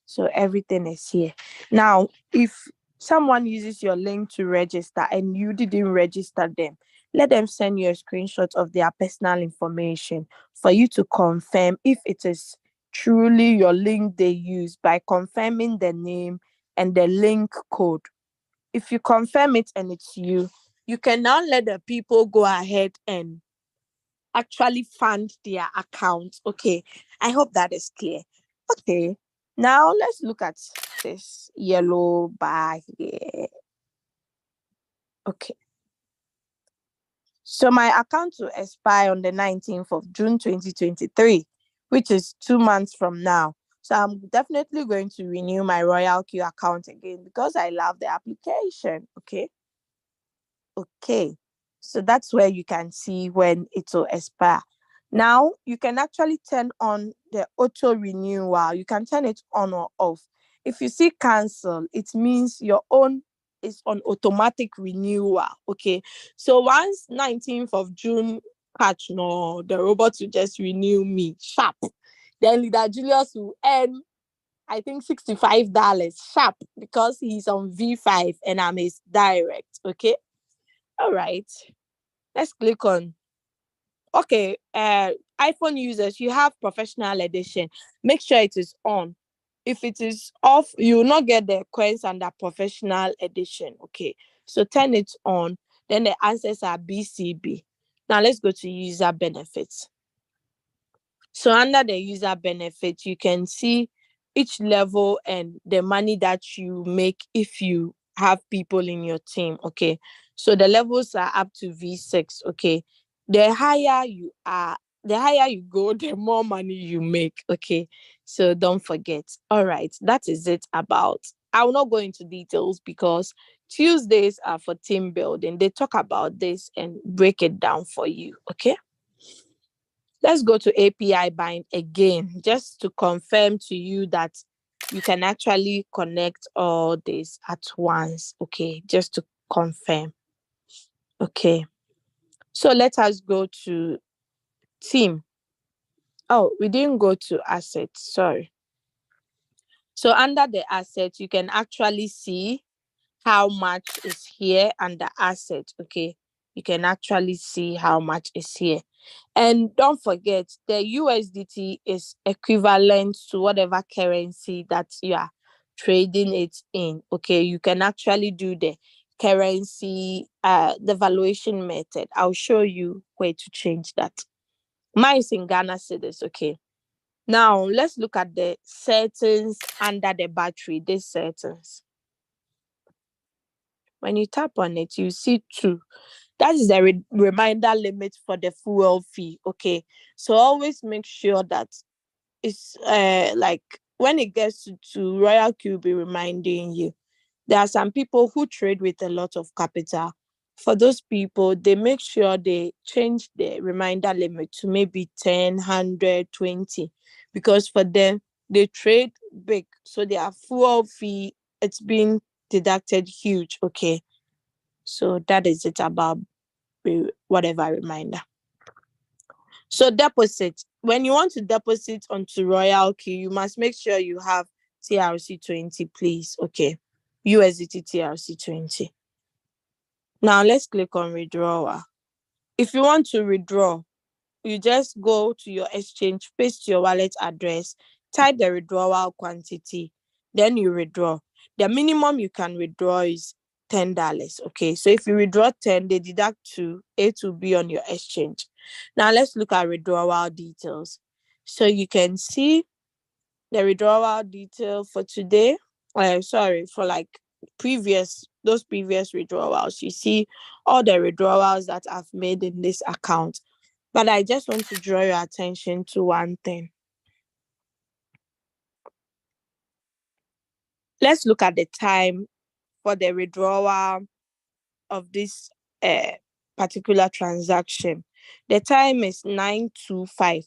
so everything is here. Now, if someone uses your link to register and you didn't register them, let them send you a screenshot of their personal information for you to confirm if it is truly your link they use by confirming the name and the link code. If you confirm it and it's you, you can now let the people go ahead and actually fund their account. Okay, I hope that is clear. Okay, now let's look at this yellow bar here. Okay, so my account will expire on the 19th of June 2023. which is 2 months from now. So I'm definitely going to renew my Royalq account again because I love the application. Okay. So that's where you can see when it will expire. Now you can actually turn on the auto renewal. You can turn it on or off. If you see cancel, it means your own is on automatic renewal. Okay. So once 19th of June catch, no, the robot will just renew me sharp. Then Leader Julius will earn, I think, $65 sharp because he's on V5 and I'm his direct. Okay. All right. Let's click on. Okay. iPhone users, you have professional edition. Make sure it is on. If it is off, you will not get the coins under professional edition. Okay. So turn it on. Then the answers are BCB. Now let's go to user benefits. So under the user benefit, you can see each level and the money that you make if you have people in your team. Okay. So the levels are up to V6. Okay. The higher you are, the higher you go, the more money you make. Okay. So don't forget. All right. That is it about. I will not go into details because Tuesdays are for team building. They talk about this and break it down for you. Okay. Let's go to API bind again, just to confirm to you that you can actually connect all this at once. Okay, just to confirm. Okay, so let us go to team. Oh, we didn't go to assets. Sorry. So under the assets, you can actually see how much is here under asset. Okay, you can actually see how much is here. And don't forget, the USDT is equivalent to whatever currency that you are trading it in. Okay, you can actually do the currency, the valuation method. I'll show you where to change that. Mine is in Ghana cedis. Okay. Now let's look at the settings under the battery. These settings. When you tap on it, you see two. That is the reminder limit for the fuel fee. Okay, so always make sure that it's like when it gets to Royalq will be reminding you. There are some people who trade with a lot of capital. For those people, they make sure they change the reminder limit to maybe 10, 100, 20, because for them they trade big, so their fuel fee, it's being deducted huge. Okay, so that is it about whatever reminder. So deposit. When you want to deposit onto Royalq, you must make sure you have TRC20, please. Okay. USDT TRC20. Now let's click on withdrawal. If you want to withdraw, you just go to your exchange, paste your wallet address, type the withdrawal quantity, then you withdraw. The minimum you can withdraw is $10. Okay, so if you withdraw 10, they deduct 2, it will be on your exchange. Now let's look at withdrawal details. So you can see the withdrawal detail for today. Sorry, for like those previous withdrawals. You see all the withdrawals that I've made in this account. But I just want to draw your attention to one thing. Let's look at the time for the withdrawal of this particular transaction. The time is 9:25.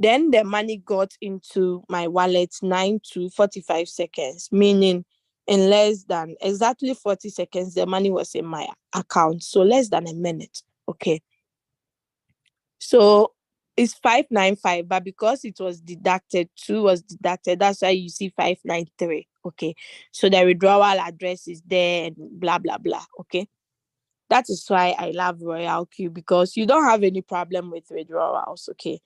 Then the money got into my wallet 9 to 45 seconds, meaning in less than exactly 40 seconds, the money was in my account. So less than a minute. Okay. So it's 595, but because it was deducted, 2 was deducted, that's why you see 593. Okay. So the withdrawal address is there and blah blah blah. Okay. That is why I love Royalq, because you don't have any problem with withdrawals. Okay.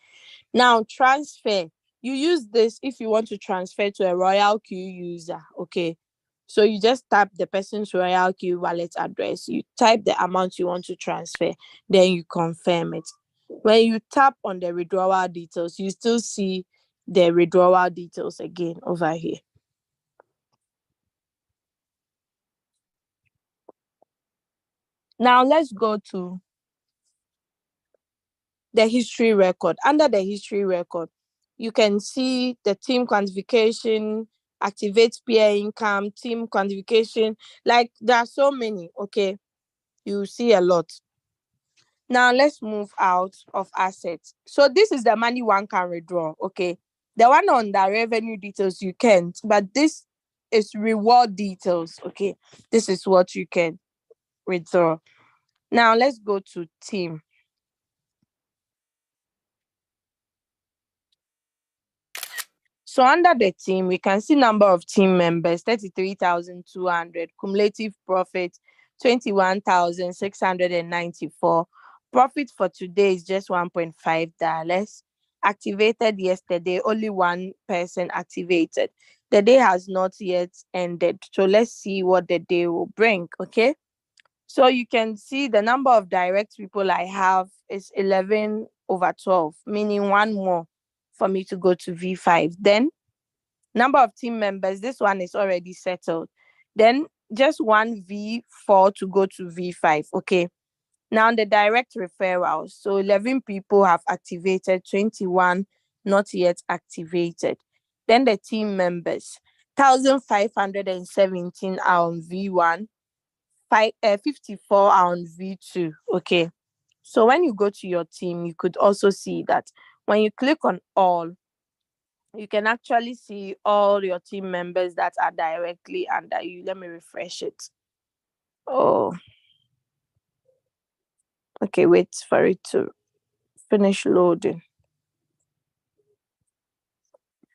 Now, transfer. You use this if you want to transfer to a Royalq user. Okay. So you just type the person's Royalq wallet address. You type the amount you want to transfer. Then you confirm it. When you tap on the withdrawal details, you still see the withdrawal details again over here. Now let's go to the history record. Under the history record, You can see the team quantification, activate peer income, team quantification. Like there are so many. Okay, you see a lot. Now let's move out of assets. So this is the money one can withdraw. Okay, the one on the revenue details you can't, but this is reward details. Okay, this is what you can withdraw. Now let's go to team. So under the team, we can see number of team members 33,200, cumulative profit 21,694. Profit for today is just $1.5. Activated yesterday, only one person activated. The day has not yet ended. So let's see what the day will bring. Okay. So you can see the number of direct people I have is 11 over 12, meaning one more for me to go to V5. Then number of team members, this one is already settled. Then just one V4 to go to V5. Okay. Now the direct referrals. So 11 people have activated, 21 not yet activated. Then the team members, 1,517 are on V1, 54 are on V2. Okay. So when you go to your team, you could also see that when you click on all, you can actually see all your team members that are directly under you. Let me refresh it. Oh, okay. Wait for it to finish loading.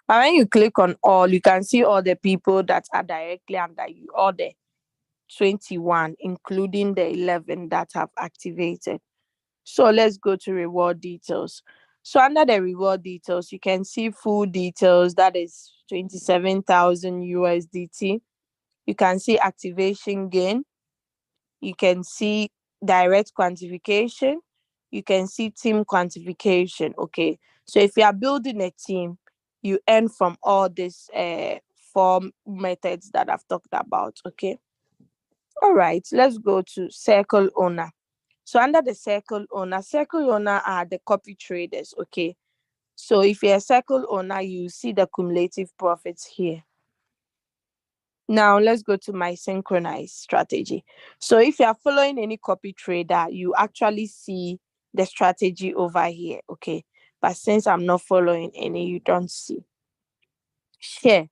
And when you click on all, you can see all the people that are directly under you, all the 21, including the 11 that have activated. So let's go to reward details. So under the reward details, you can see full details. That is 27,000 USDT. You can see activation gain. You can see direct quantification. You can see team quantification. Okay. So if you are building a team, you earn from all these four methods that I've talked about. Okay. All right. Let's go to circle owner. So under the circle owner are the copy traders. Okay. So if you're a circle owner, you see the cumulative profits here. Now let's go to my synchronized strategy. So if you are following any copy trader, you actually see the strategy over here. Okay. But since I'm not following any, you don't see. Share.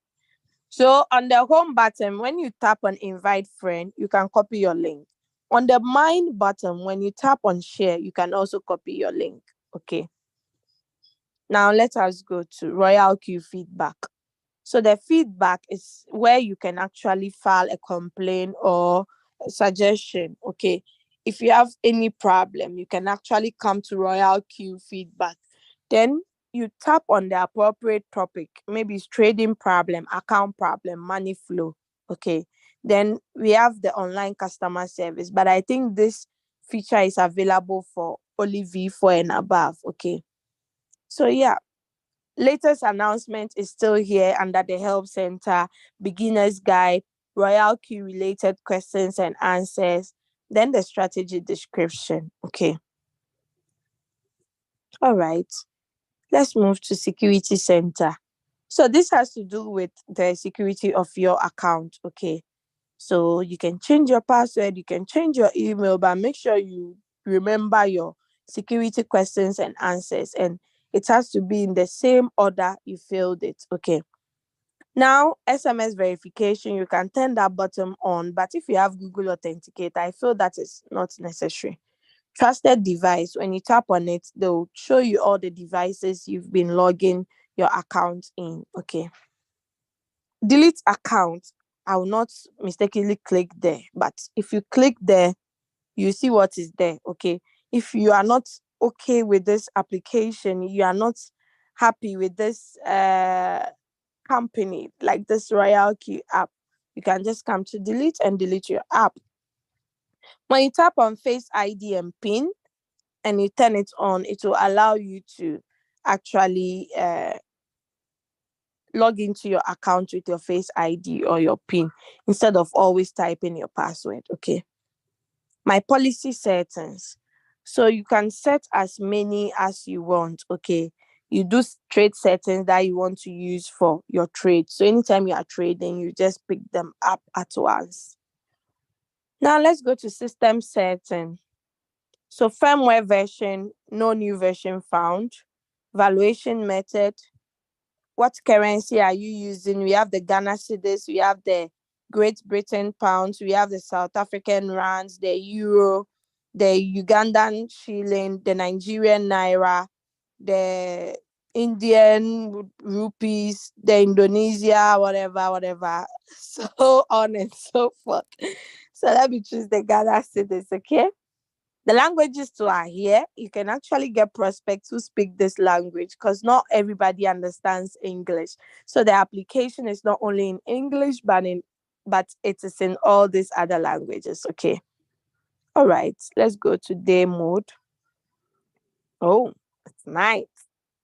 So on the home button, when you tap on invite friend, you can copy your link. On the mine button, when you tap on share, you can also copy your link. Okay. Now let us go to Royalq feedback. So the feedback is where you can actually file a complaint or a suggestion. Okay. If you have any problem, you can actually come to Royalq feedback. Then you tap on the appropriate topic. Maybe it's trading problem, account problem, money flow. Okay. Then we have the online customer service. But I think this feature is available for only V4 and above. Okay. So yeah, latest announcement is still here under the help center, beginner's guide, Royalq related questions and answers, then the strategy description. Okay. All right. Let's move to security center. So this has to do with the security of your account. Okay. So you can change your password, you can change your email, but make sure you remember your security questions and answers. And it has to be in the same order you filled it. Okay. Now, SMS verification, you can turn that button on, but if you have Google Authenticator, I feel that is not necessary. Trusted device, when you tap on it, they'll show you all the devices you've been logging your account in. Okay. Delete account, I will not mistakenly click there, but if you click there, you see what is there. Okay. If you are not okay with this application, you are not happy with this company like this Royalq app, you can just come to delete and delete your app. When you tap on Face ID and PIN and you turn it on, it will allow you to actually log into your account with your Face ID or your PIN instead of always typing your password. Okay. My policy settings. So you can set as many as you want. Okay. you do trade settings that you want to use for your trade. So anytime you are trading, you just pick them up at once. Now let's go to system setting. So firmware version, no new version found. Valuation method, what currency are you using? We have the Ghana cedis, we have the Great Britain pounds, we have the South African rands, the euro, the Ugandan shilling, the Nigerian naira, the Indian rupees, the Indonesia, whatever, so on and so forth. So let me choose the Ghana cedis, okay? The languages too are here. You can actually get prospects who speak this language because not everybody understands English. So the application is not only in English, but it is in all these other languages. Okay. All right. Let's go to day mode. Oh, it's night.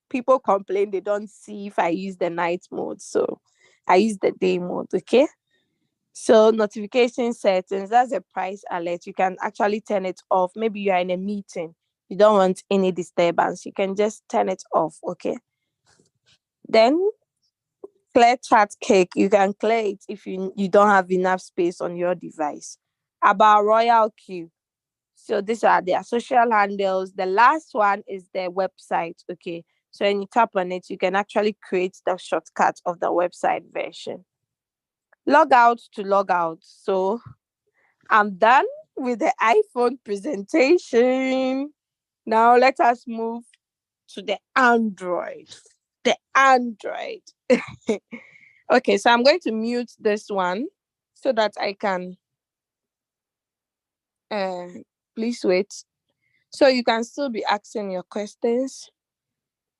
People complain they don't see if I use the night mode. So I use the day mode. Okay. So notification settings, that's a price alert. You can actually turn it off. Maybe you are in a meeting. You don't want any disturbance. You can just turn it off, okay? Then clear chat cake. You can clear it if you don't have enough space on your device. About Royalq. So these are their social handles. The last one is their website, okay? So when you tap on it, you can actually create the shortcut of the website version. Log out to log out. So I'm done with the iPhone presentation. Now let us move to the Android. The Android. Okay, so I'm going to mute this one so that I can please wait. So you can still be asking your questions.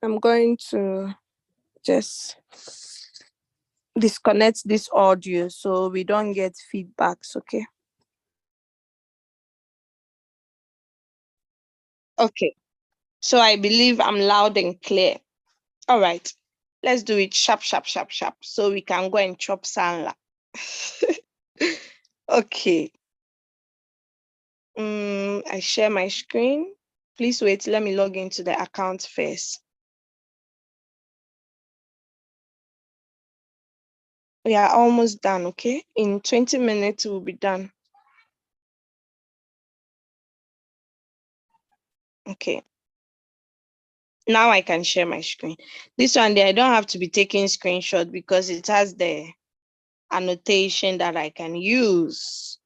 I'm going to just disconnect this audio so we don't get feedbacks, okay? Okay. So I believe I'm loud and clear. All right. Let's do it sharp, sharp, sharp, sharp. So we can go and chop sanla. Okay. I share my screen. Please wait. Let me log into the account first. We are almost done, okay? In 20 minutes, we'll be done. Okay. Now I can share my screen. This one there, I don't have to be taking screenshot because it has the annotation that I can use.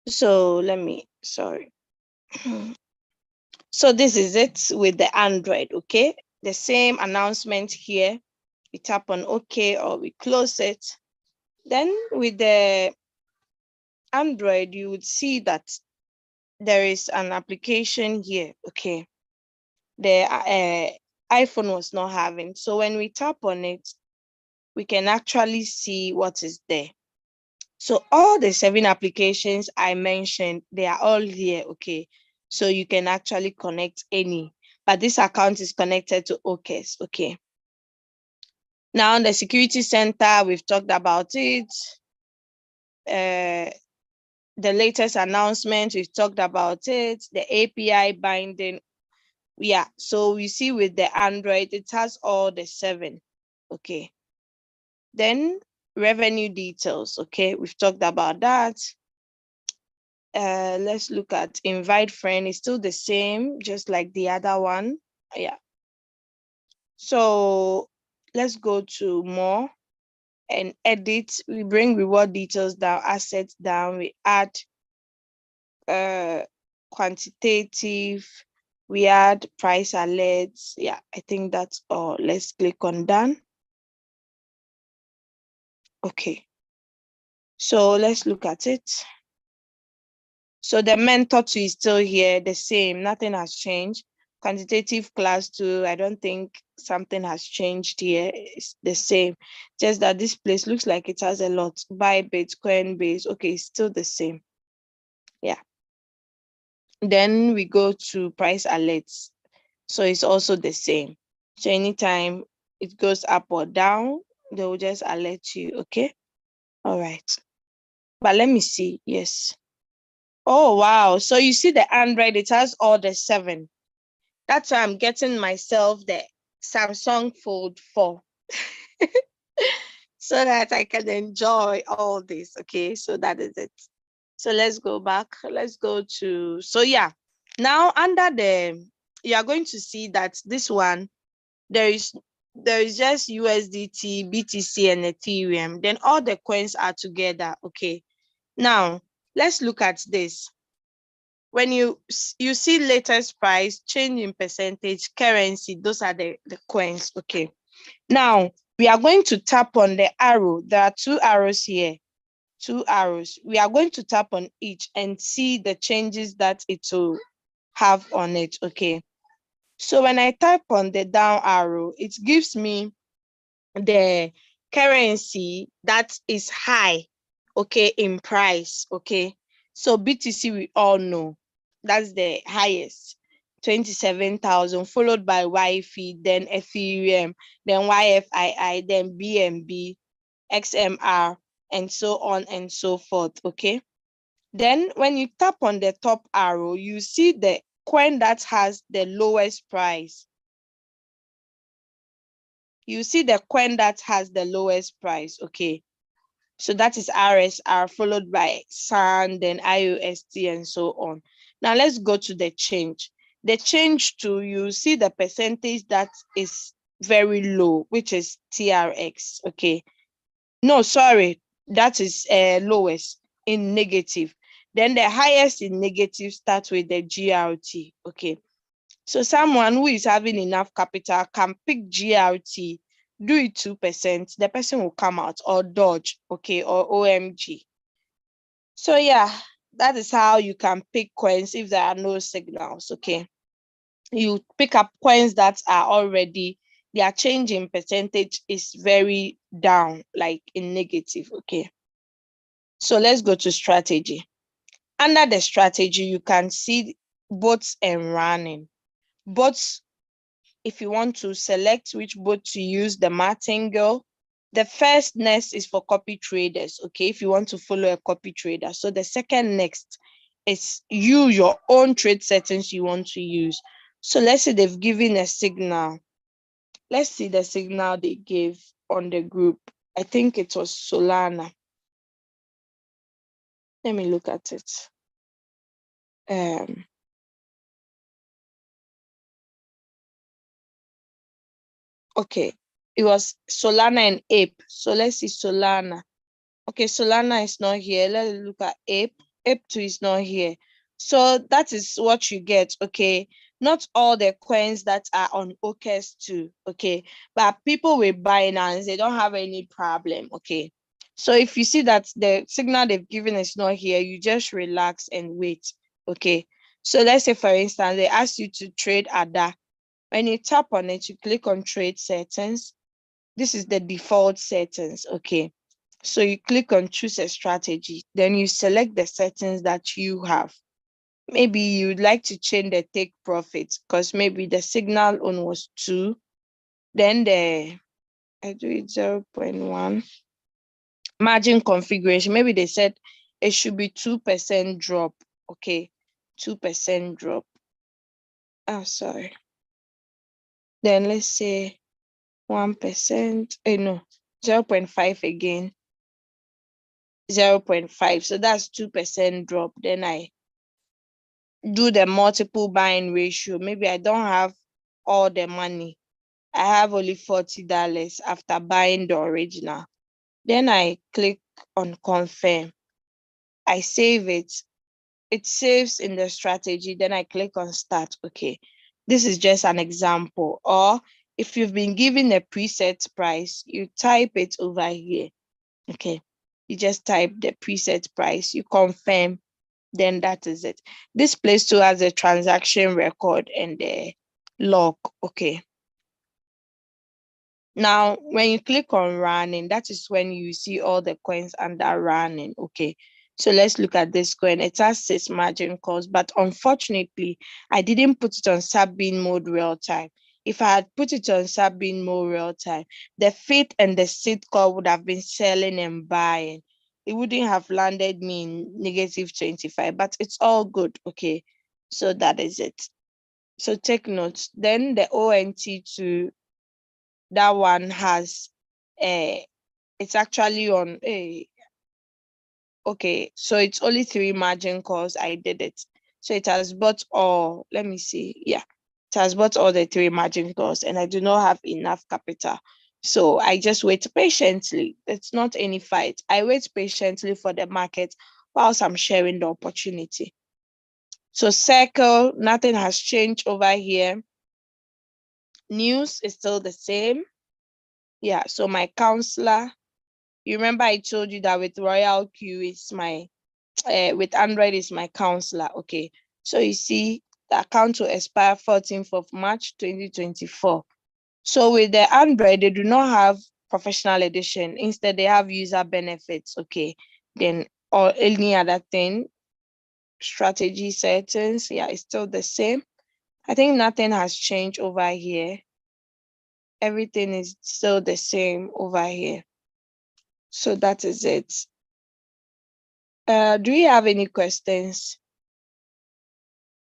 So let me, sorry. So this is it with the Android, okay? The same announcement here. We tap on OK or we close it. Then with the Android, you would see that there is an application here, okay? The iPhone was not having. So when we tap on it, we can actually see what is there. So all the 7 applications I mentioned, they are all here, okay? So you can actually connect any, but this account is connected to OKS, okay? Now the security center, we've talked about it. The latest announcement, we've talked about it. The API binding, yeah. So we see with the Android, it has all the 7, okay? Then revenue details, okay? We've talked about that. Let's look at invite friend. It's still the same, just like the other one. Yeah. So let's go to more and edit. We bring reward details down, assets down. We add quantitative. We add price alerts. Yeah, I think that's all. Let's click on done. Okay. So let's look at it. So the mentor 2 is still here, the same, nothing has changed. Quantitative class 2, I don't think something has changed here. It's the same, just that this place looks like it has a lot. Bybit, Coinbase, okay, it's still the same. Yeah. Then we go to price alerts. So it's also the same. So anytime it goes up or down, they will just alert you, okay? All right. But let me see, yes. Oh, wow. So you see the Android, it has all the 7. That's why I'm getting myself Samsung Fold 4 so that I can enjoy all this. Okay, so that is it. So let's go back. Let's go to, so yeah, now under the, you are going to see that this one, there is just USDT, BTC, and Ethereum. Then all the coins are together. Okay, now let's look at this. When you see latest price, change in percentage, currency, those are the coins. Okay, now we are going to tap on the arrow. There are two arrows here, two arrows. We are going to tap on each and see the changes that it will have on it. Okay, so when I tap on the down arrow, it gives me the currency that is high, okay, in price. Okay, so BTC, we all know that's the highest, 27,000, followed by YFI, then Ethereum, then YFII, then BNB, XMR, and so on and so forth. Okay, then when you tap on the top arrow, you see the coin that has the lowest price. You see the coin that has the lowest price. Okay, so that is RSR, followed by SAN, then IOST, and so on. Now let's go to the change. The change to, you see the percentage that is very low, which is TRX. Okay, no, sorry, that is lowest in negative. Then the highest in negative starts with the GRT. Okay, so someone who is having enough capital can pick GRT, do it 2%, the person will come out, or Dodge, okay, or OMG. So yeah, that is how you can pick coins if there are no signals. Okay, you pick up coins that are already, their change in percentage is very down, like in negative. Okay, so let's go to strategy. Under the strategy, you can see bots and running. Bots, if you want to select which bot to use, the martingale. The first next is for copy traders. Okay, if you want to follow a copy trader. So the second next is you, your own trade settings you want to use. So let's say they've given a signal. Let's see the signal they gave on the group. I think it was Solana. Let me look at it. Okay, it was Solana and Ape. So let's see Solana. Okay, Solana is not here. Let's look at Ape. Ape 2 is not here. So that is what you get. Okay, not all the coins that are on OKS 2. Okay, but people with Binance, they don't have any problem. Okay, so if you see that the signal they've given is not here, you just relax and wait. Okay, so let's say, for instance, they ask you to trade ADA. When you tap on it, you click on trade settings. This is the default settings. Okay, so you click on choose a strategy, then you select the settings that you have. Maybe you'd like to change the take profit because maybe the signal on was 2, then I do it 0.1. Margin configuration, maybe they said it should be 2% drop. Okay, 2% drop. Oh, sorry. Then let's say 1%. No, 0.5 again. 0.5. So that's 2% drop. Then I do the multiple buying ratio. Maybe I don't have all the money. I have only $40 after buying the original. Then I click on confirm. I save it. It saves in the strategy. Then I click on start. Okay, this is just an example. Or if you've been given a preset price, you type it over here. Okay, you just type the preset price, you confirm, then that is it. This place too has a transaction record and the log. Okay, now when you click on running, that is when you see all the coins under running. Okay, so let's look at this coin. It has 6 margin calls, but unfortunately I didn't put it on sub-bin mode real time. If I had put it on sub-bin mode real time, the fit and the sit call would have been selling and buying. It wouldn't have landed me in negative 25, but it's all good. Okay, so that is it. So take notes. Then the ONT to that one has it's actually on a okay, so it's only 3 margin calls. I did it. So it has bought all, let me see. Yeah, it has bought all the 3 margin calls, and I do not have enough capital. So I just wait patiently. It's not any fight. I wait patiently for the market whilst I'm sharing the opportunity. So circle, nothing has changed over here. News is still the same. Yeah, so my counselor, you remember I told you that with Royalq is my with Android is my counselor. Okay, so you see the account will expire 14th of March 2024. So with the Android, they do not have professional edition. Instead, they have user benefits. Okay, then or any other thing, strategy settings, yeah, it's still the same. I think nothing has changed over here. Everything is still the same over here. So that is it. Do you have any questions?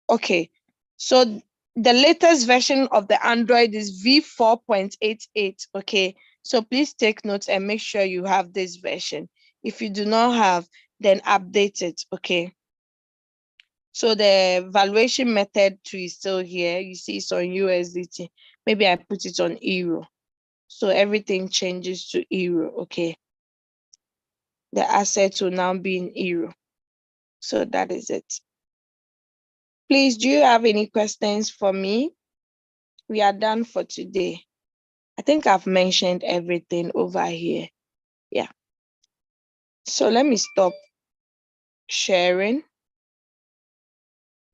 Okay, so the latest version of the Android is v4.88. Okay, so please take notes and make sure you have this version. If you do not have, then update it. Okay, so the valuation method too is still here. You see it's on USDT. Maybe I put it on euro, so everything changes to euro. Okay, the assets will now be in euro. So that is it. Please, do you have any questions for me? We are done for today. I think I've mentioned everything over here. Yeah. So let me stop sharing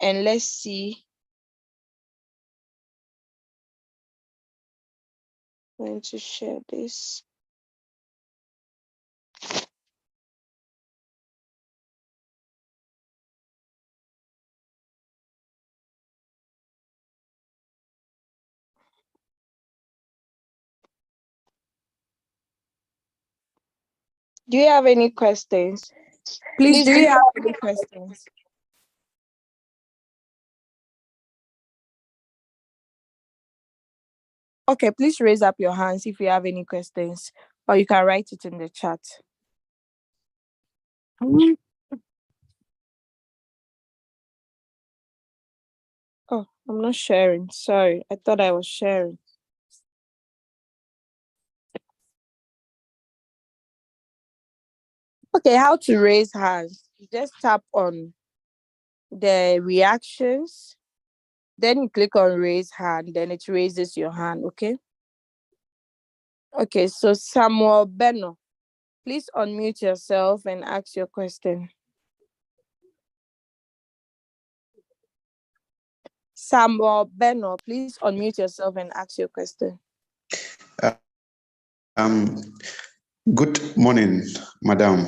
and let's see. I'm going to share this. Do you have any questions? Please, do you have any questions? Okay, please raise up your hands if you have any questions, or you can write it in the chat. Oh, I'm not sharing. Sorry, I thought I was sharing. Okay, how to raise hands? You just tap on the reactions, then you click on raise hand, then it raises your hand. Okay. Okay, so Samuel Beno, please unmute yourself and ask your question. Samuel Beno, please unmute yourself and ask your question. Good morning, madam.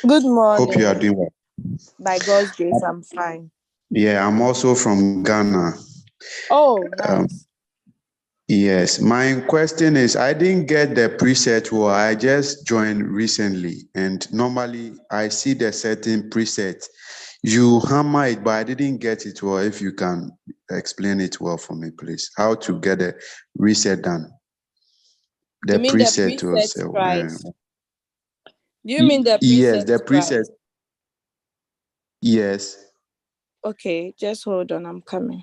Good morning. Hope you are doing well. By God's grace, I'm fine. Yeah, I'm also from Ghana. Oh, nice. Yes, my question is, I didn't get the preset well. I just joined recently, and normally I see the certain preset. You hammer it, but I didn't get it well. If you can explain it well for me, please. How to get a reset done? You mean the preset price? Do you mean the preset yes, the preset. price? Yes. Okay, just hold on. I'm coming.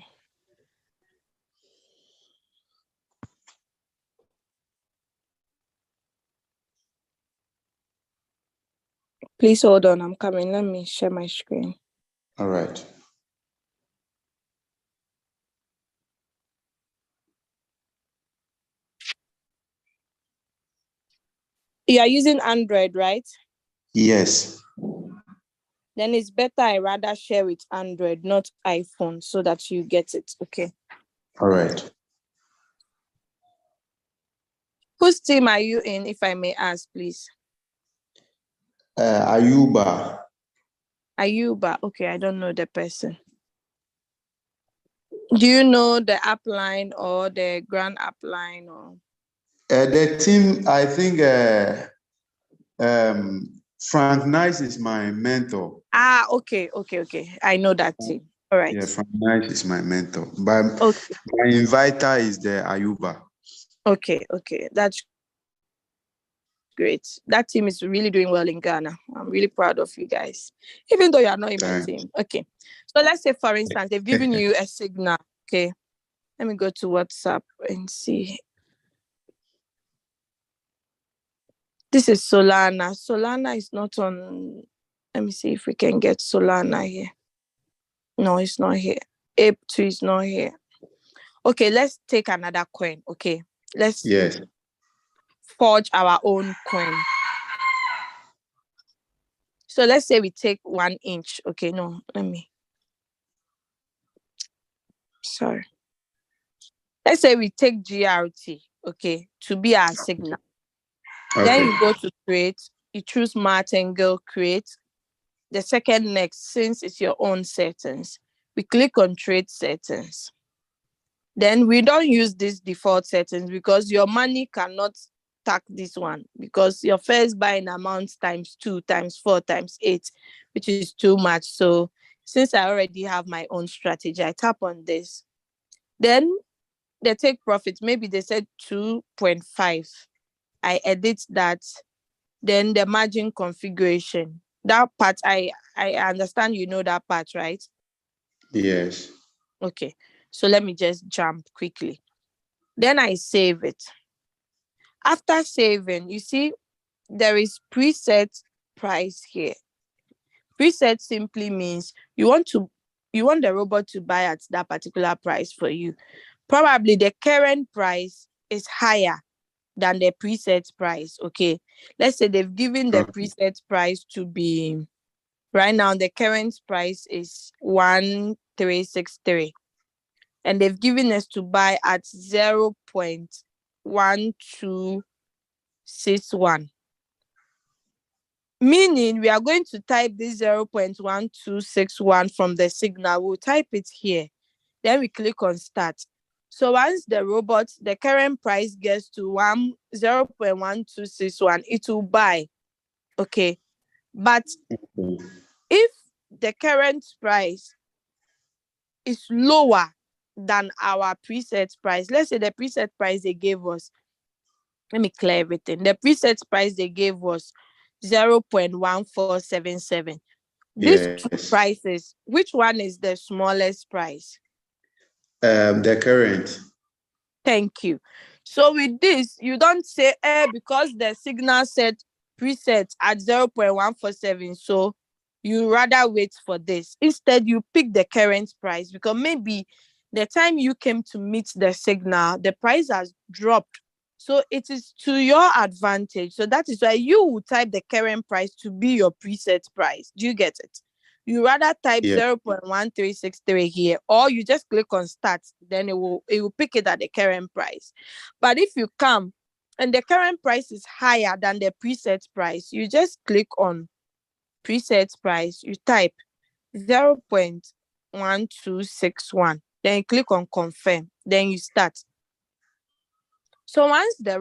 Please hold on. I'm coming. Let me share my screen. All right. You are using Android, right? Yes. Then it's better I rather share with Android, not iPhone, so that you get it. Okay. All right. Whose team are you in, if I may ask, please? Ayuba. Ayuba. Okay, I don't know the person. Do you know the upline or the grand upline or? The team, I think Frank Nice is my mentor. Okay. I know that team. All right. Yeah, Frank Nice is my mentor. But okay. my inviter is the Ayuba. Okay, that's great. That team is really doing well in Ghana. I'm really proud of you guys, even though you are not in my team. Okay. So let's say, for instance, they've given you a signal. Okay. Let me go to WhatsApp and see. This is Solana. Solana is not on. Let me see if we can get Solana here. No, it's not here. Ape 2 is not here. Okay, let's take another coin. Okay. Let's Yes. forge our own coin. So let's say we take 1 inch. Okay, no, sorry. Let's say we take GRT, okay, to be our signal. Then Okay. you go to create, you choose martingale, create. The second next, since it's your own settings, we click on trade settings. Then we don't use this default settings because your money cannot tag this one, because your first buying amount times 2 times 4 times 8, which is too much. So since I already have my own strategy, I tap on this. Then they take profit. Maybe they said 2.5. I edit that. Then the margin configuration. That part, I understand you know that part, right? Yes. Okay. So let me just jump quickly. Then I save it. After saving, you see there is preset price here. Preset simply means you want the robot to buy at that particular price for you. Probably the current price is higher than the preset price. Okay. Let's say they've given the Okay. preset price to be, right now the current price is 1363, and they've given us to buy at 0.1261. Meaning we are going to type this 0.1261 from the signal. We'll type it here. Then we click on start. So once the current price gets to 0.1261, it will buy. Okay. But if the current price is lower than our preset price, let's say the preset price they gave us, let me clear everything. The preset price they gave was 0.1477. These two Yes. prices, which one is the smallest price? The current. Thank you. So with this, you don't say, because the signal said preset at 0.147, so you rather wait for this. Instead, you pick the current price, because maybe the time you came to meet the signal, the price has dropped. So it is to your advantage. So that is why you will type the current price to be your preset price. Do you get it? You rather type Yeah. 0.1363 here, or you just click on start, then it will pick it at the current price. But if you come and the current price is higher than the preset price, you just click on preset price, you type 0.1261, then you click on confirm, then you start. So once the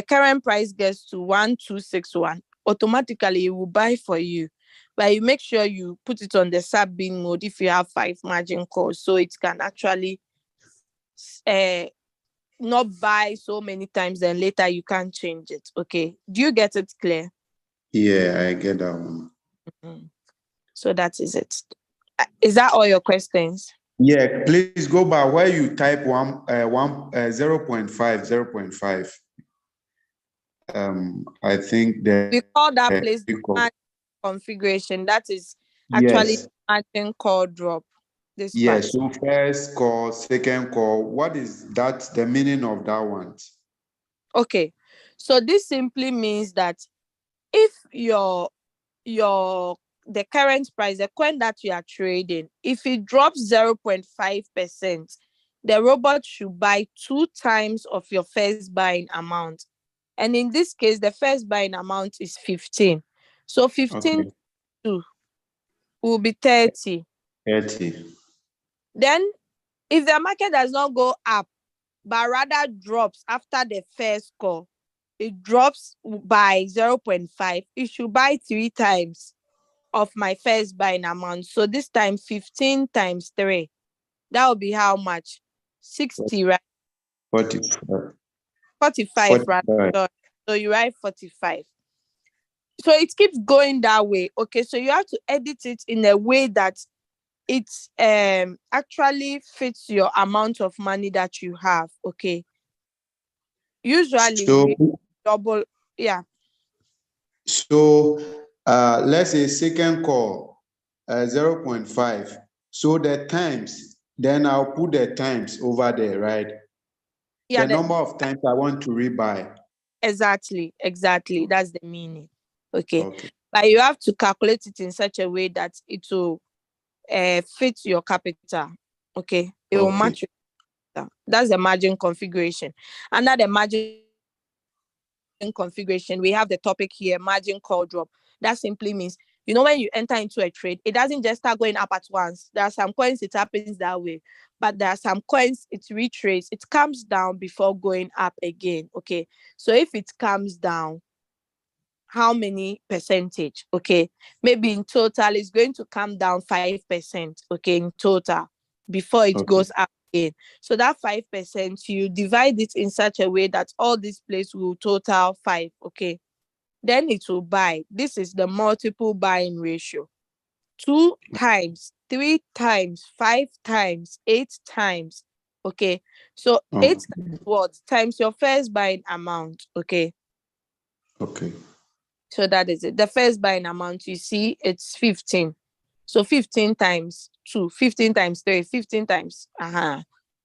current price gets to 1261, automatically it will buy for you. But you make sure you put it on the sub bin mode if you have 5 margin calls, so it can actually uh, not buy so many times, then later you can't change it. Okay. Do you get it clear? Yeah, I get that one. Mhm. So that is it. Is that all your questions? Yeah, please go back where you type 0.5, 0.5. I think We the call that place we call. margin configuration. That is actually Yes. margin call drop. This part. Yes. So first call, second call. What is that? The meaning of that one? Okay. So this simply means that if your the current price, the coin that you are trading, if it drops 0.5%, the robot should buy 2 times of your first buying amount. And in this case, the first buying amount is 15. So 15 Okay. will be 30. 30. Then if the market does not go up, but rather drops after the first call, it drops by 0.5, it should buy 3 times of my first buying amount. So this time 15 times 3. That will be how much? 60, right? 45. 45, right? 45. So you write 45. So it keeps going that way. Okay, so you have to edit it in a way that it actually fits your amount of money that you have. Okay. Usually we So, double, yeah. so let's say second call 0.5. So the times, then I'll put the times over there, right? Yeah, The number of times I want to rebuy. exactly. That's the meaning. Okay. Okay. But you have to calculate it in such a way that it will fit your capital. Okay. It will Okay. match your capital. That's the margin configuration. Under the margin configuration, we have the topic here, margin call drop. That simply means, when you enter into a trade, it doesn't just start going up at once. There are some coins it happens that way, but there are some coins it retraces, it comes down before going up again. Okay, so if it comes down, how many percentage? Okay, maybe in total it's going to come down 5%. Okay, in total before it Okay. goes up again. So that 5%, you divide it in such a way that all these places will total 5. Okay, then it will buy. This is the multiple buying ratio: 2 times, 3 times, 5 times, 8 times. Okay, so 8 Okay. times what? Times your first buying amount. Okay, Okay. so that is it. The first buying amount, you see, it's 15. So 15 times 2, 15 times 3, 15 times.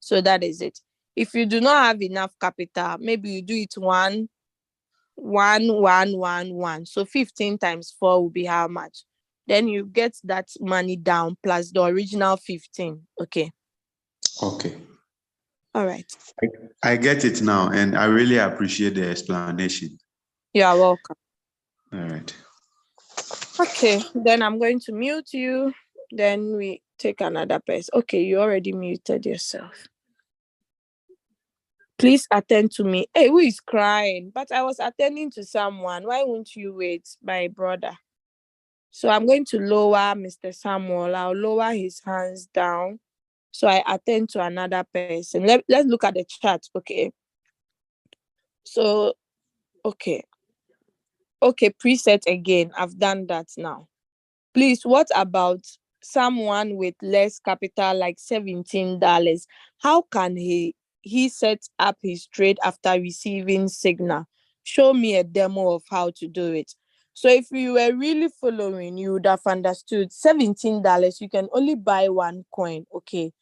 So that is it. If you do not have enough capital, maybe you do it 1, 1, 1, 1, 1. So 15 times 4 will be how much? Then you get that money down plus the original 15. Okay. Okay. All right. I get it now, and I really appreciate the explanation. You are welcome. All right. Okay. Then I'm going to mute you. Then we take another person. Okay. You already muted yourself. Please attend to me. Hey, who is crying? But I was attending to someone. Why won't you wait, my brother? So I'm going to lower Mr. Samuel. I'll lower his hands down. So I attend to another person. Let's look at the chat. Okay. So, okay. Okay, preset again. I've done that now. Please, what about someone with less capital, like $17? How can he set up his trade after receiving signal? Show me a demo of how to do it. So if you were really following, you would have understood $17, you can only buy one coin, okay?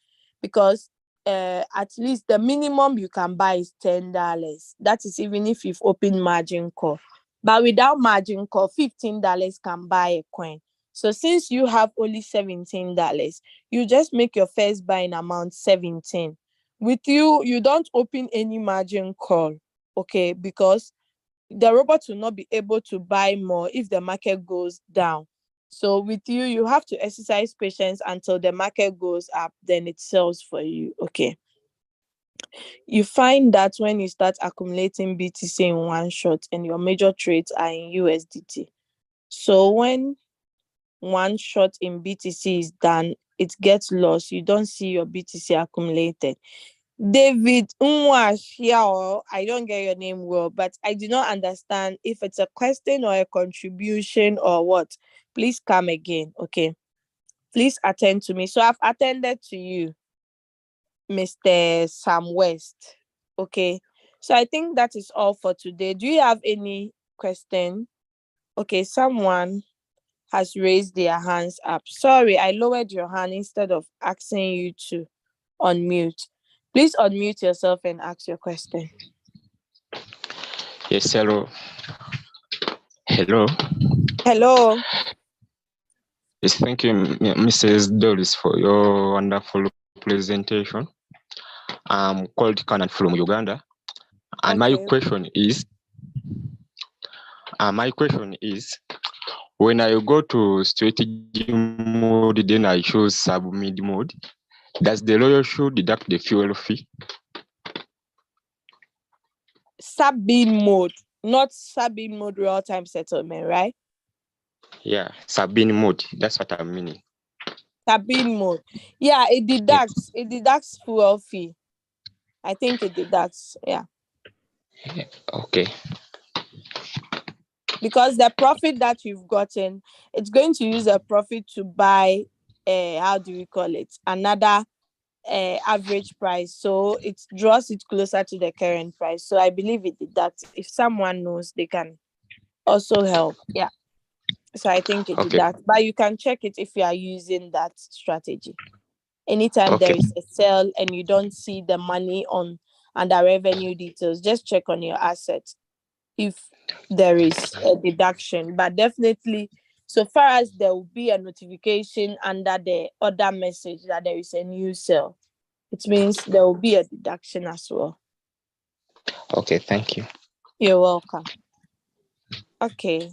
Because at least the minimum you can buy is $10. That is even if you've opened margin call. But without margin call, $15 can buy a coin. So since you have only $17, you just make your first buying amount 17. With you don't open any margin call, okay? Because the robot will not be able to buy more if the market goes down. So with you have to exercise patience until the market goes up, then it sells for you, okay? You find that when you start accumulating BTC in one shot and your major trades are in USDT. So when one shot in BTC is done, it gets lost. You don't see your BTC accumulated. David Nwash, I don't get your name well, but I do not understand if it's a question or a contribution or what. Please come again, okay? Please attend to me. So I've attended to you, Mr. Sam West, okay? So I think that is all for today. Do you have any question? Okay, someone has raised their hands up. Sorry, I lowered your hand instead of asking you to unmute. Please unmute yourself and ask your question. Yes, hello. Hello. Hello. Yes, thank you, Mrs. Doris, for your wonderful presentation. I'm called Kanan from Uganda. And Okay. my question is, when I go to strategy mode, then I choose sub-mid mode, does the Royalq deduct the fuel fee? Sub-bin mode, not sub-bin mode real-time settlement, right? Yeah, sub-bin mode. That's what I'm meaning. Sub-bin mode. Yeah, it deducts fuel fee. I think it deducts, yeah. Okay. Because the profit that you've gotten, it's going to use a profit to buy, how do we call it? Another average price. So it draws it closer to the current price. So I believe it deducts. If someone knows, they can also help. Yeah. So I think it Okay. deducts. But you can check it if you are using that strategy. Anytime there Okay. is a sale and you don't see the money on under revenue details, just check on your assets if there is a deduction. But definitely, so far as there will be a notification under the order message that there is a new sale, it means there will be a deduction as well. Okay, thank you. You're welcome. Okay.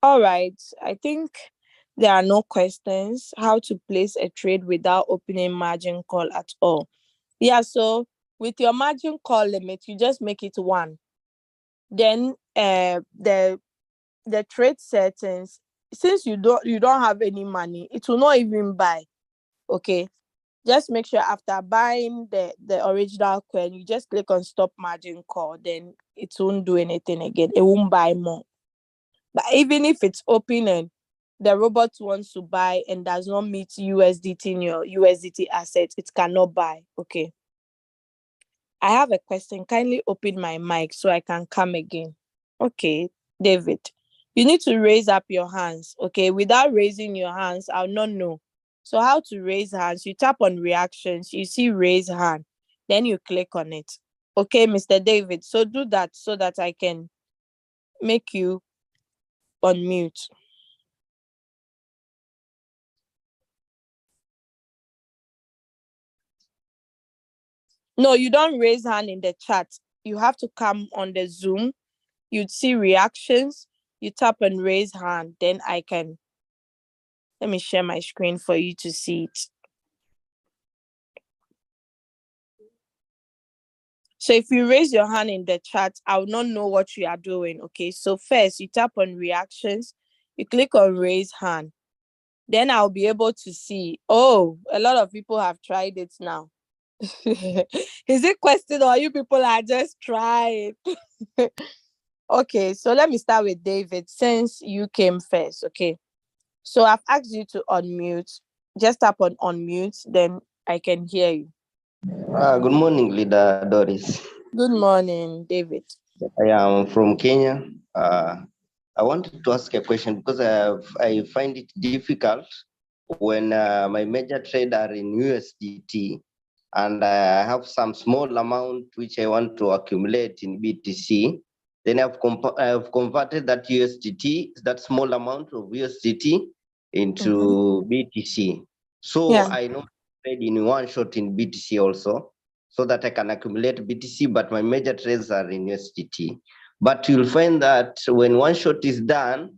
All right. I think there are no questions. How to place a trade without opening margin call at all. Yeah, so with your margin call limit, you just make it 1. Then the trade settings, since you don't have any money, it will not even buy. Okay. Just make sure after buying the original coin, you just click on stop margin call, then it won't do anything again. It won't buy more. But even if it's open and the robot wants to buy and does not meet USDT in your USDT assets, it cannot buy. Okay. I have a question. Kindly open my mic so I can come again. Okay, David. You need to raise up your hands. Okay, without raising your hands, I'll not know. So how to raise hands? You tap on reactions, you see raise hand, then you click on it. Okay, Mr. David. So do that so that I can make you unmute. No, you don't raise hand in the chat. You have to come on the Zoom. You'd see reactions. You tap on raise hand. Then I can. Let me share my screen for you to see it. So if you raise your hand in the chat, I will not know what you are doing. Okay. So first you tap on reactions. You click on raise hand. Then I'll be able to see. Oh, a lot of people have tried it now. Is it question or you people are just trying? Okay, so let me start with David since you came first. Okay, so I've asked you to unmute. Just tap on unmute, then I can hear you. Good morning, Leader Doris. Good morning, David. I am from Kenya. I wanted to ask a question because I find it difficult when my major trade are in USDT and I have some small amount which I want to accumulate in BTC. Then I've converted that USDT, that small amount of USDT into BTC. So Yeah. I know trade in one shot in BTC also, so that I can accumulate BTC, but my major trades are in USDT. But you'll find that when one shot is done,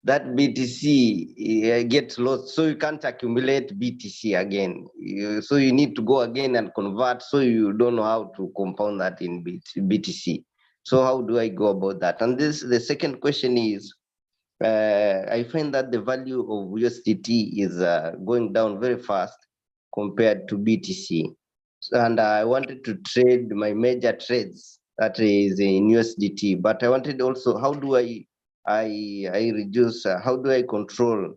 that BTC gets lost, so you can't accumulate BTC again. So you need to go again and convert, so you don't know how to compound that in BTC. So how do I go about that? And the second question is, I find that the value of USDT is going down very fast compared to BTC. And I wanted to trade my major trades, that is in USDT, but I wanted also, how do I reduce, how do I control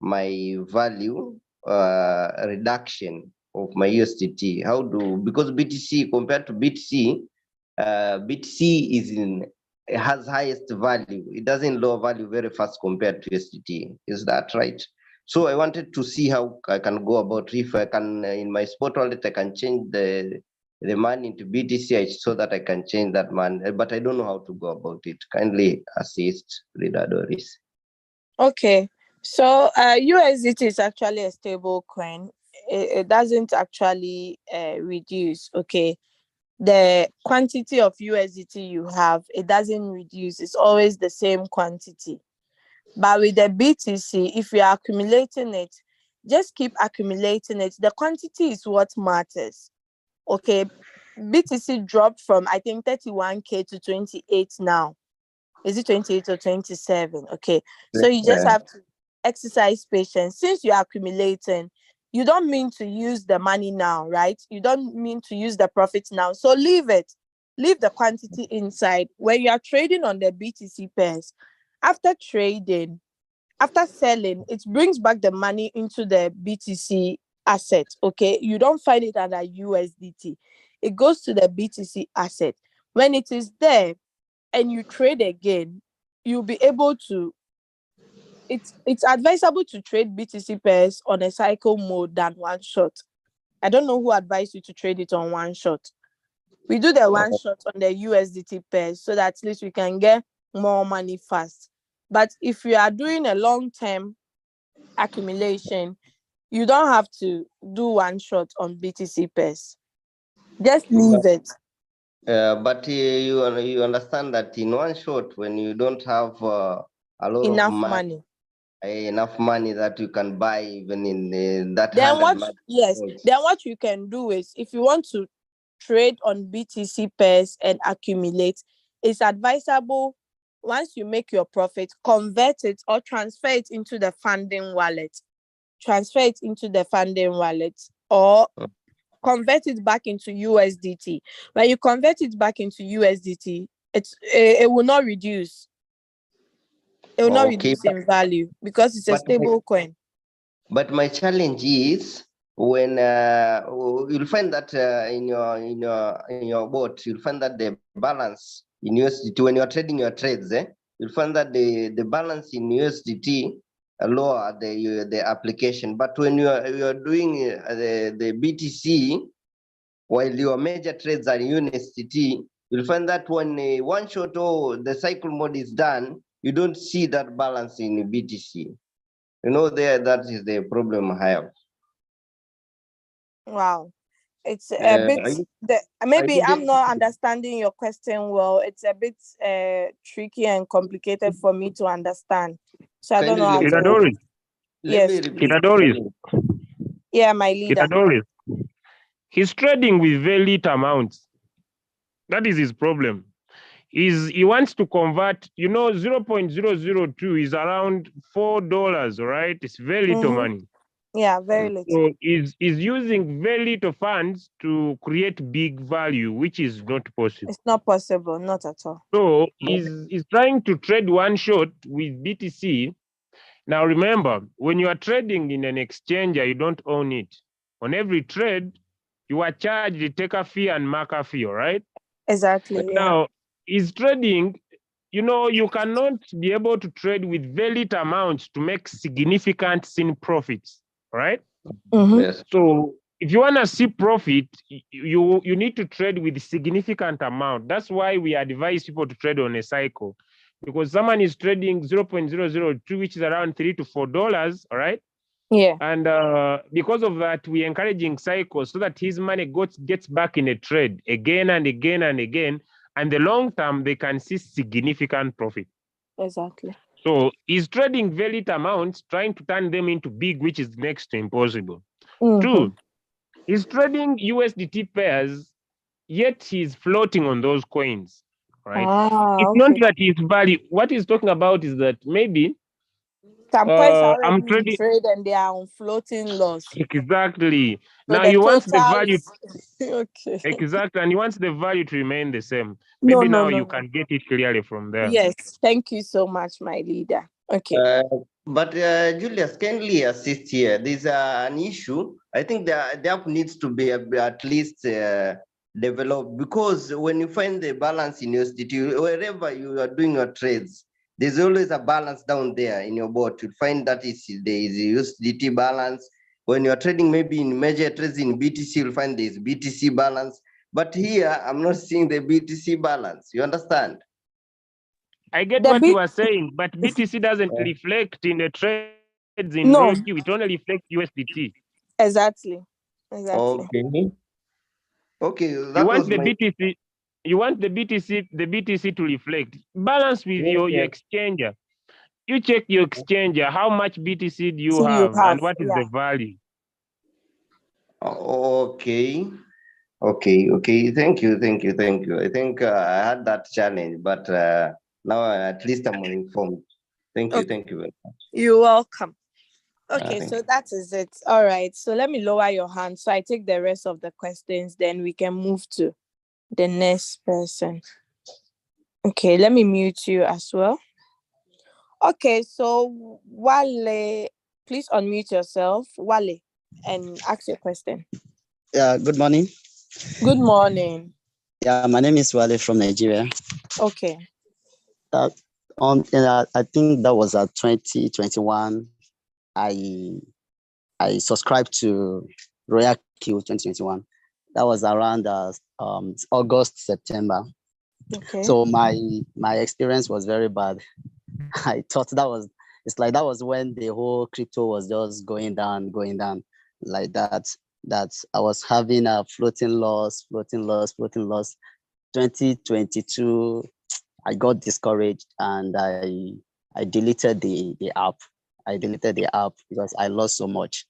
my value reduction of my USDT? Because BTC compared to BTC, BTC has highest value. It doesn't lower value very fast compared to USDT. Is that right? So I wanted to see how I can go about, if I can, in my spot wallet, I can change the money into BTC so that I can change that money, but I don't know how to go about it. Kindly assist, Leader Doris. Okay. So USDT is actually a stable coin. It doesn't actually reduce. Okay. The quantity of USDT you have, it doesn't reduce. It's always the same quantity. But with the BTC, if you are accumulating it, just keep accumulating it. The quantity is what matters. Okay. BTC dropped from, I think, 31K to 28 now. Is it 28 or 27? Okay. So you just have to exercise patience. Since you're accumulating, you don't mean to use the money now, right? You don't mean to use the profit now. So leave it. Leave the quantity inside. When you are trading on the BTC pairs, after trading, after selling, it brings back the money into the BTC asset. Okay, you don't find it under USDT. It goes to the BTC asset. When it is there and you trade again, you'll be able to. It's advisable to trade BTC pairs on a cycle mode than one shot. I don't know who advised you to trade it on one shot. We do the one shot on the USDT pairs so that at least we can get more money fast. But if you are doing a long-term accumulation, you don't have to do one shot on BTC pairs. Just leave it. But you understand that in one shot, when you don't have a lot Enough of money. enough money that you can buy even in that Then 100 what? Yes. Then what you can do is, if you want to trade on BTC pairs and accumulate, it's advisable once you make your profit, convert it or transfer it into the funding wallet. Transfer it into the funding wallet or convert it back into USDT. When you convert it back into USDT, it will not reduce. It will not reduce in value because it's a stable coin. But my challenge is when you'll find that in your bot, you'll find that the balance in USDT when you're trading your trades, you'll find that the balance in USDT lower the application. But when you're doing the BTC, while your major trades are in USDT, you'll find that when one shot or the cycle mode is done, you don't see that balance in BTC. You know, that is the problem I have. Wow. It's a bit, maybe I'm not understanding your question well. It's a bit tricky and complicated for me to understand. So I don't know how to. Yes. Kitadoris. Yeah, my leader. Kitadoris. He's trading with very little amounts. That is his problem. He wants to convert, 0.002 is around $4, right? It's very little money. Yeah, very little. So he's using very little funds to create big value, which is not possible. It's not possible, not at all. So he's trying to trade one shot with BTC. Now remember, when you are trading in an exchanger, you don't own it. On every trade, you are charged a taker fee and marker fee, all right? Exactly. But now, is trading, you cannot be able to trade with very little amounts to make significant sin profits, right? Yes. So if you want to see profit, you need to trade with significant amount. That's why we advise people to trade on a cycle, because someone is trading 0.002, which is around $3 to $4, all right? Yeah. And because of that, we're encouraging cycles so that his money gets back in a trade again and again and again. And the long term, they can see significant profit. Exactly. So he's trading very little amounts, trying to turn them into big, which is next to impossible. Two, he's trading USDT pairs, yet he's floating on those coins, right? It's not that his value. What he's talking about is that maybe some coins are already I'm trading in trade and they are on floating loss. Exactly. So now he wants the value. Okay. Exactly, and he wants the value to remain the same. No, Maybe no, now no, you no. can get it clearly from there. Yes, thank you so much, my leader. Okay. But Julius, kindly assist here. There's an issue. I think the app needs to be at least developed, because when you find the balance in USDT, wherever you are doing your trades, there's always a balance down there in your bot. You'll find that there is a USDT balance. When you're trading maybe in major trades in BTC, you'll find there's BTC balance. But here, I'm not seeing the BTC balance. You understand? I get what you are saying, but BTC doesn't reflect in the trades in Royalq. It only reflects USDT. Exactly. Okay. Okay. You want the BTC. You want the BTC to reflect. Balance with your exchanger. You check your exchanger. How much BTC do you have, and what is the value? Okay. Okay. Thank you. I think I had that challenge, but now at least I'm informed. Thank you. Thank you very much. You're welcome. Okay, Thank so you. that is it. All right. So let me lower your hand. So I take the rest of the questions, then we can move to the next person. Okay, let me mute you as well. Okay, so Wale, please unmute yourself, Wale, and ask your question. Yeah, good morning. Good morning. Yeah, my name is Wale from Nigeria. Okay. Uh, I think that was 2021. I I subscribed to Royalq 2021. That was around August, September. Okay. So my experience was very bad. I thought it's like that was when the whole crypto was just going down like that. That I was having a floating loss. 2022, I got discouraged and I deleted the app. I deleted the app because I lost so much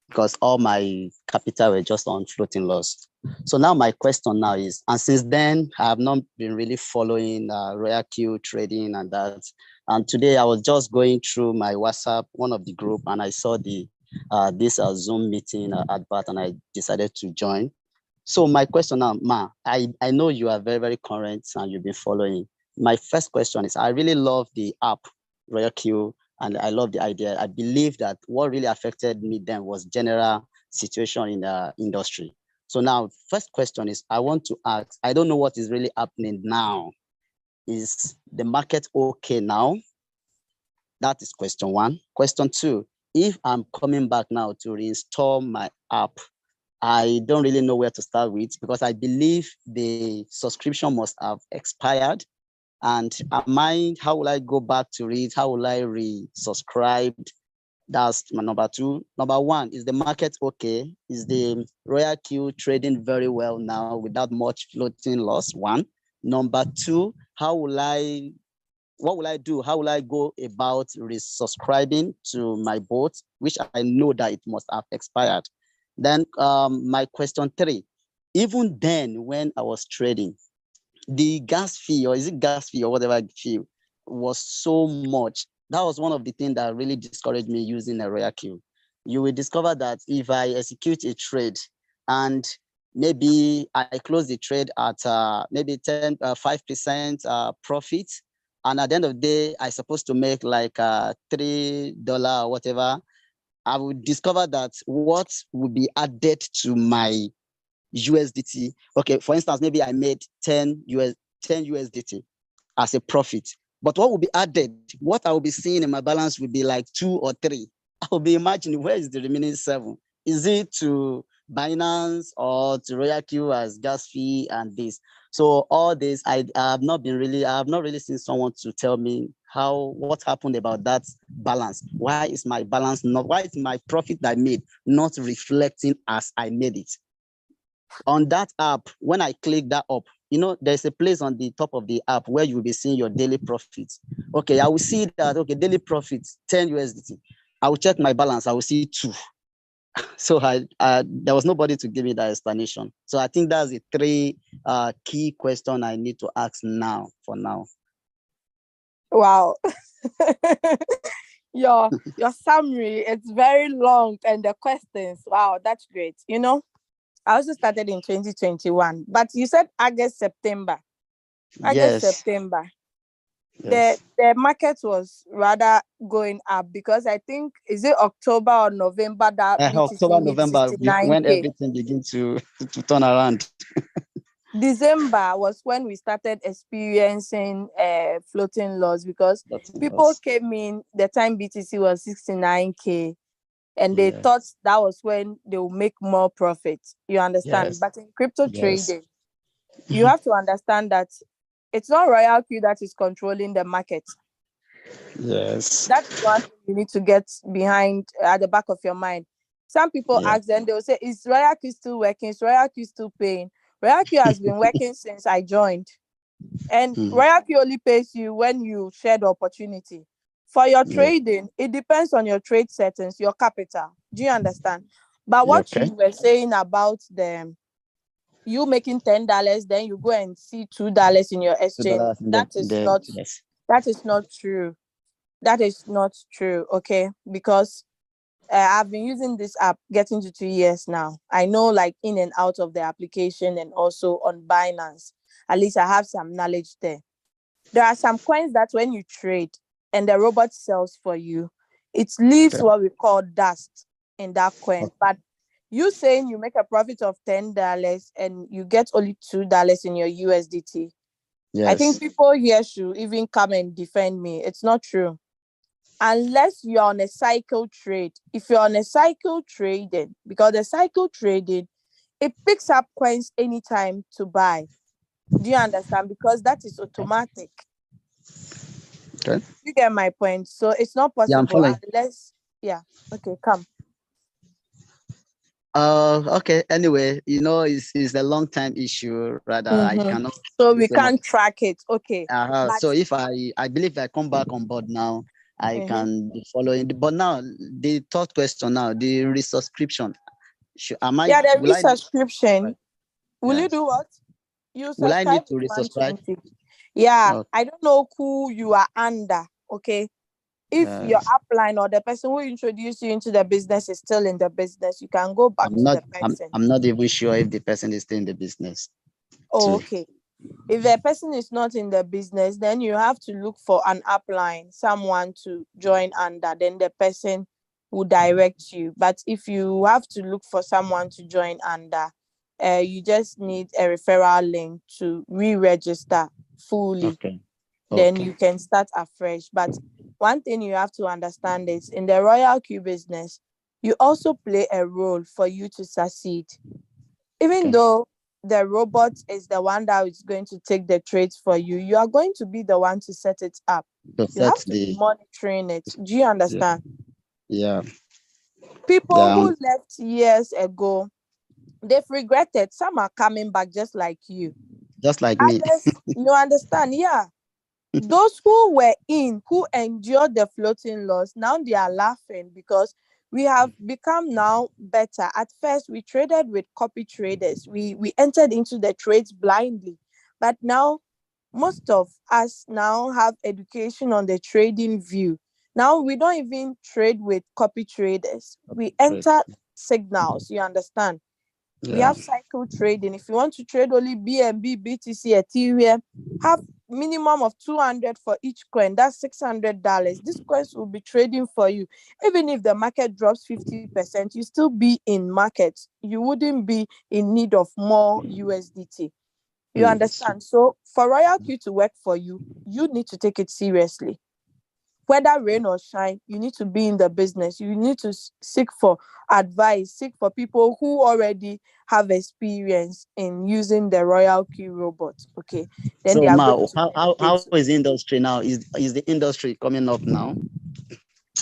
because all my capital were just on floating loss. So now my question now is, and since then I have not been really following Royalq trading and that. And today I was just going through my WhatsApp, one of the group, and I saw the this Zoom meeting advert, and I decided to join. So my question now, Ma, I know you are very, very current and you've been following. My first question is, I really love the app, Royalq, and I love the idea. I believe that what really affected me then was general situation in the industry. So now, first question is, I want to ask, I don't know what is really happening now. Is the market okay now? That is question one. Question two, if I'm coming back now to reinstall my app, I don't really know where to start with because I believe the subscription must have expired. And how will I go back to it? How will I resubscribe? That's my number two. Number one, is the market okay? Is the Royalq trading very well now without much floating loss? One. Number two, what will I do? How will I go about resubscribing to my bot, which I know that it must have expired? Then my question three, even then when I was trading, the gas fee, or is it gas fee or whatever fee, was so much. That was one of the things that really discouraged me using a Royalq. You will discover that if I execute a trade and maybe I close the trade at maybe 5% profit, and at the end of the day, I supposed to make like $3 or whatever, I would discover that what would be added to my USDT. Okay, for instance, maybe I made 10 USDT as a profit. But what will be added, what I will be seeing in my balance will be like 2 or 3. I will be imagining where is the remaining 7? Is it to Binance or to Royalq as gas fee and this? So all this, I have not really seen someone to tell me what happened about that balance. Why is my balance why is my profit that I made not reflecting as I made it? On that app, when I click that up, there's a place on the top of the app where you will be seeing your daily profits. Okay, I will see that, okay, daily profits, 10 USDT. I will check my balance, I will see 2. So there was nobody to give me that explanation. So I think that's the 3 key question I need to ask now, for now. Wow. your summary, it's very long, and the questions, wow, that's great. I also started in 2021, but you said August, September. August, Yes. September. Yes. The market was rather going up because I think, is it October or November that October, BTC hit November, when 69K? everything begins to turn around. December was when we started experiencing floating loss because people came in the time BTC was 69K, and they thought that was when they will make more profit. You understand? Yes. But in crypto trading, you have to understand that it's not Royalq that is controlling the market. Yes. That is one thing you need to get behind at the back of your mind. Some people ask them, they'll say, is Royalq still working? Is Royalq still paying? Royalq has been working since I joined. And Royalq only pays you when you share the opportunity. For your trading, it depends on your trade settings, your capital. Do you understand? But what you were saying about you making $10, then you go and see $2 in your exchange, that is not true. That is not true, okay? Because I've been using this app getting to 2 years now. I know like in and out of the application and also on Binance. At least I have some knowledge there. There are some coins that when you trade and the robot sells for you, it leaves what we call dust in that coin. But you saying you make a profit of $10 and you get only $2 in your USDT. Yes. I think people here should even come and defend me. It's not true. Unless you're on a cycle trade. If you're on a cycle trading, because the cycle trading, it picks up coins anytime to buy. Do you understand? Because that is automatic. Okay. You get my point. So it's not Yeah, I'm possible following. unless, yeah. Okay, come. Okay. Anyway, it's a long time issue. Rather, I cannot. So we use a can't track it. Okay. But, But so if I believe if I come back on board now, I can be following. But now the third question now, the resubscription. yeah, the resubscription. Will you Yes. do what? You Will I need subscribe to with resubscribe? 120. Yeah, Okay. I don't know who you are under. Okay. If your upline or the person who introduced you into the business is still in the business, you can go back to the person. I'm not even sure if the person is still in the business. Oh, okay. If the person is not in the business, then you have to look for an upline, someone to join under. Then the person will direct you. But if you have to look for someone to join under, you just need a referral link to re-register fully. Okay. Then you can start afresh. But one thing you have to understand is in the Royalq business, you also play a role for you to succeed. Even though the robot is the one that is going to take the trades for you, you are going to be the one to set it up. You have to be monitoring it. Do you understand? Yeah. People who left years ago, they've regretted. Some are coming back just like you. Just like me. You understand? Yeah. Those who were who endured the floating loss, now they are laughing because we have become now better. At first, we traded with copy traders. We entered into the trades blindly. But now, most of us now have education on the trading view. Now, we don't even trade with copy traders. We enter signals, you understand? Yeah. We have cycle trading. If you want to trade only BNB, BTC, Ethereum, have minimum of 200 for each coin. That's $600. These coins will be trading for you. Even if the market drops 50%, you still be in market. You wouldn't be in need of more USDT. You understand? So for Royalq to work for you, you need to take it seriously. Whether rain or shine, you need to be in the business. You need to seek for advice, seek for people who already have experience in using the Royalq robot. Okay. Then so now, how is the industry now? Is the industry coming up now?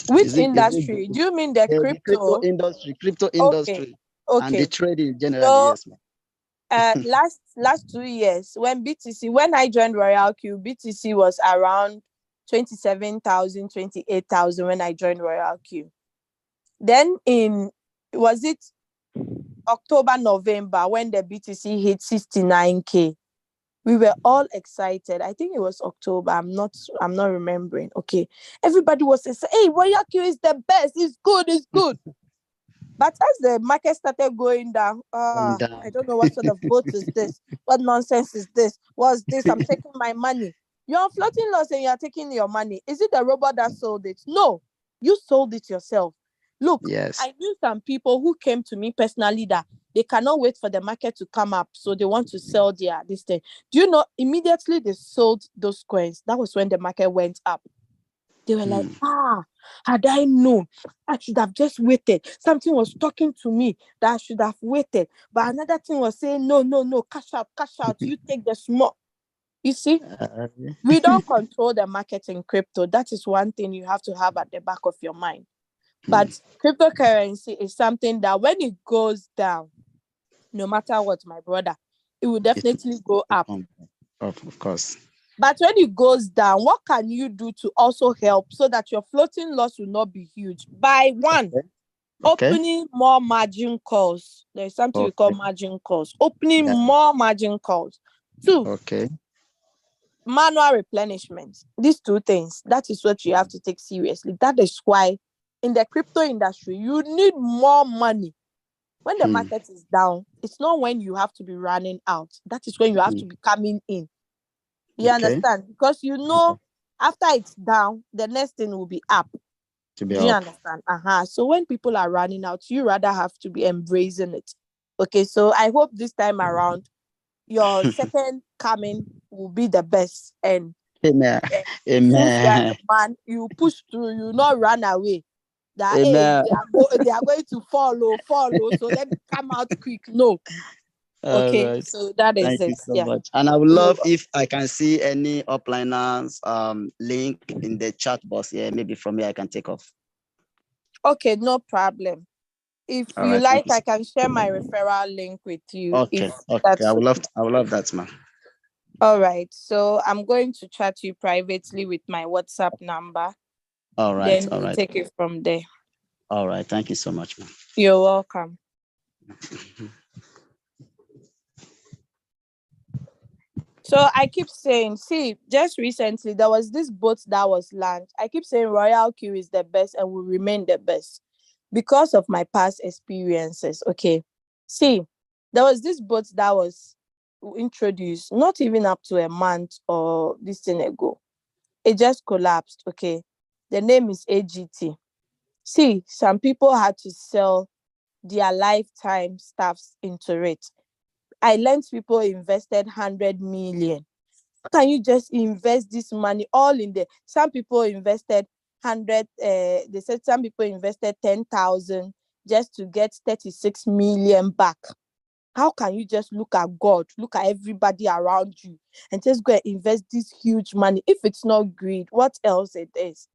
Which industry? Do you mean the crypto? Crypto industry. Okay. And the trading generally, so, yes. Last 2 years, when I joined Royalq, BTC was around 27,000, 28,000 when I joined Royalq. Then was it October, November, when the BTC hit 69K, we were all excited. I think it was October. I'm not remembering. Okay. Everybody was saying, hey, Royalq is the best. It's good. But as the market started going down, I don't know what sort of boat is this. What nonsense is this? What's this? I'm taking my money. You're on floating loss and you're taking your money. Is it the robot that sold it? No, you sold it yourself. Look, I knew some people who came to me personally that they cannot wait for the market to come up. So they want to sell this thing. Do you know, immediately they sold those coins. That was when the market went up. They were like, had I known, I should have just waited. Something was talking to me that I should have waited. But another thing was saying, no, cash out. You take the small. You see, we don't control the market in crypto. That is one thing you have to have at the back of your mind. But cryptocurrency is something that when it goes down, no matter what, my brother, it will definitely go up. Of course. But when it goes down, what can you do to also help so that your floating loss will not be huge? By one, opening more margin calls. There's something we call margin calls. Opening more margin calls. 2, manual replenishment. These 2 things, that is what you have to take seriously. That is why in the crypto industry, you need more money. When the market is down, it's not when you have to be running out. That is when you have to be coming in. You understand? Because you know, after it's down, the next thing will be up. To be Do you up. understand? So when people are running out, you rather have to be embracing it. Okay, so I hope this time around, your second coming will be the best. And Amen. since you are Amen. a man, you push through, you not run away. That Amen. they are going to follow, so let me come out quick. No. All Okay, right. so that is Thank you it. so Yeah. much. And I would You're love welcome. if I can see any upliners link in the chat box here. Maybe from here I can take off. Okay, no problem. If All you right, thank like, you. I can share my referral link with you. Okay, If okay. that's I would okay. love that, ma'am. All right. So I'm going to chat you privately with my WhatsApp number. All right, Then all we'll right. take it from there. All right. Thank you so much, ma'am. You're welcome. So I keep saying, see, just recently there was this boat that was launched. I keep saying Royalq is the best and will remain the best because of my past experiences. Okay. See, there was this boat that was introduced not even up to a month or this thing ago. It just collapsed. Okay. The name is AGT. See, some people had to sell their lifetime stuffs into it. I learned people invested 100 million. How can you just invest this money all in there? Some people invested 100, they said some people invested 10,000 just to get 36 million back. How can you just look at God, look at everybody around you and just go and invest this huge money? If it's not greed, what else it is?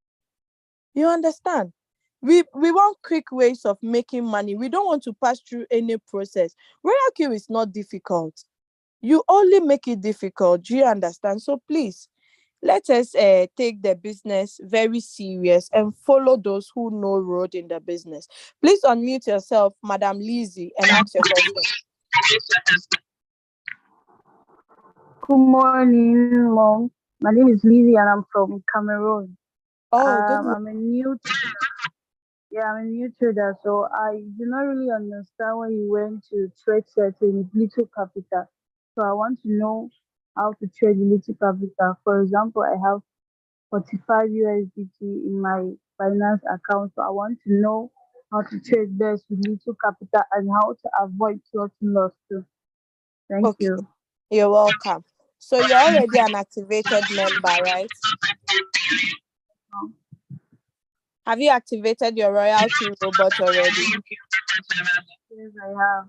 You understand? We want quick ways of making money. We don't want to pass through any process. Royalq is not difficult. You only make it difficult. Do you understand? So please, let us take the business very serious and follow those who know road in the business. Please unmute yourself, Madam Lizzie, and ask your question. Good morning, Mom. My name is Lizzie and I'm from Cameroon. Oh, good morning. I'm a new trader, so I do not really understand when you went to trade setting with little capital. So I want to know how to trade with little capital. For example, I have 45 USDT in my finance account, so I want to know how to trade best with little capital and how to avoid plotting loss too. Thank Okay, you. you're welcome. So you're already an activated member, right? Have you activated your Royalq robot already? Yes, I have.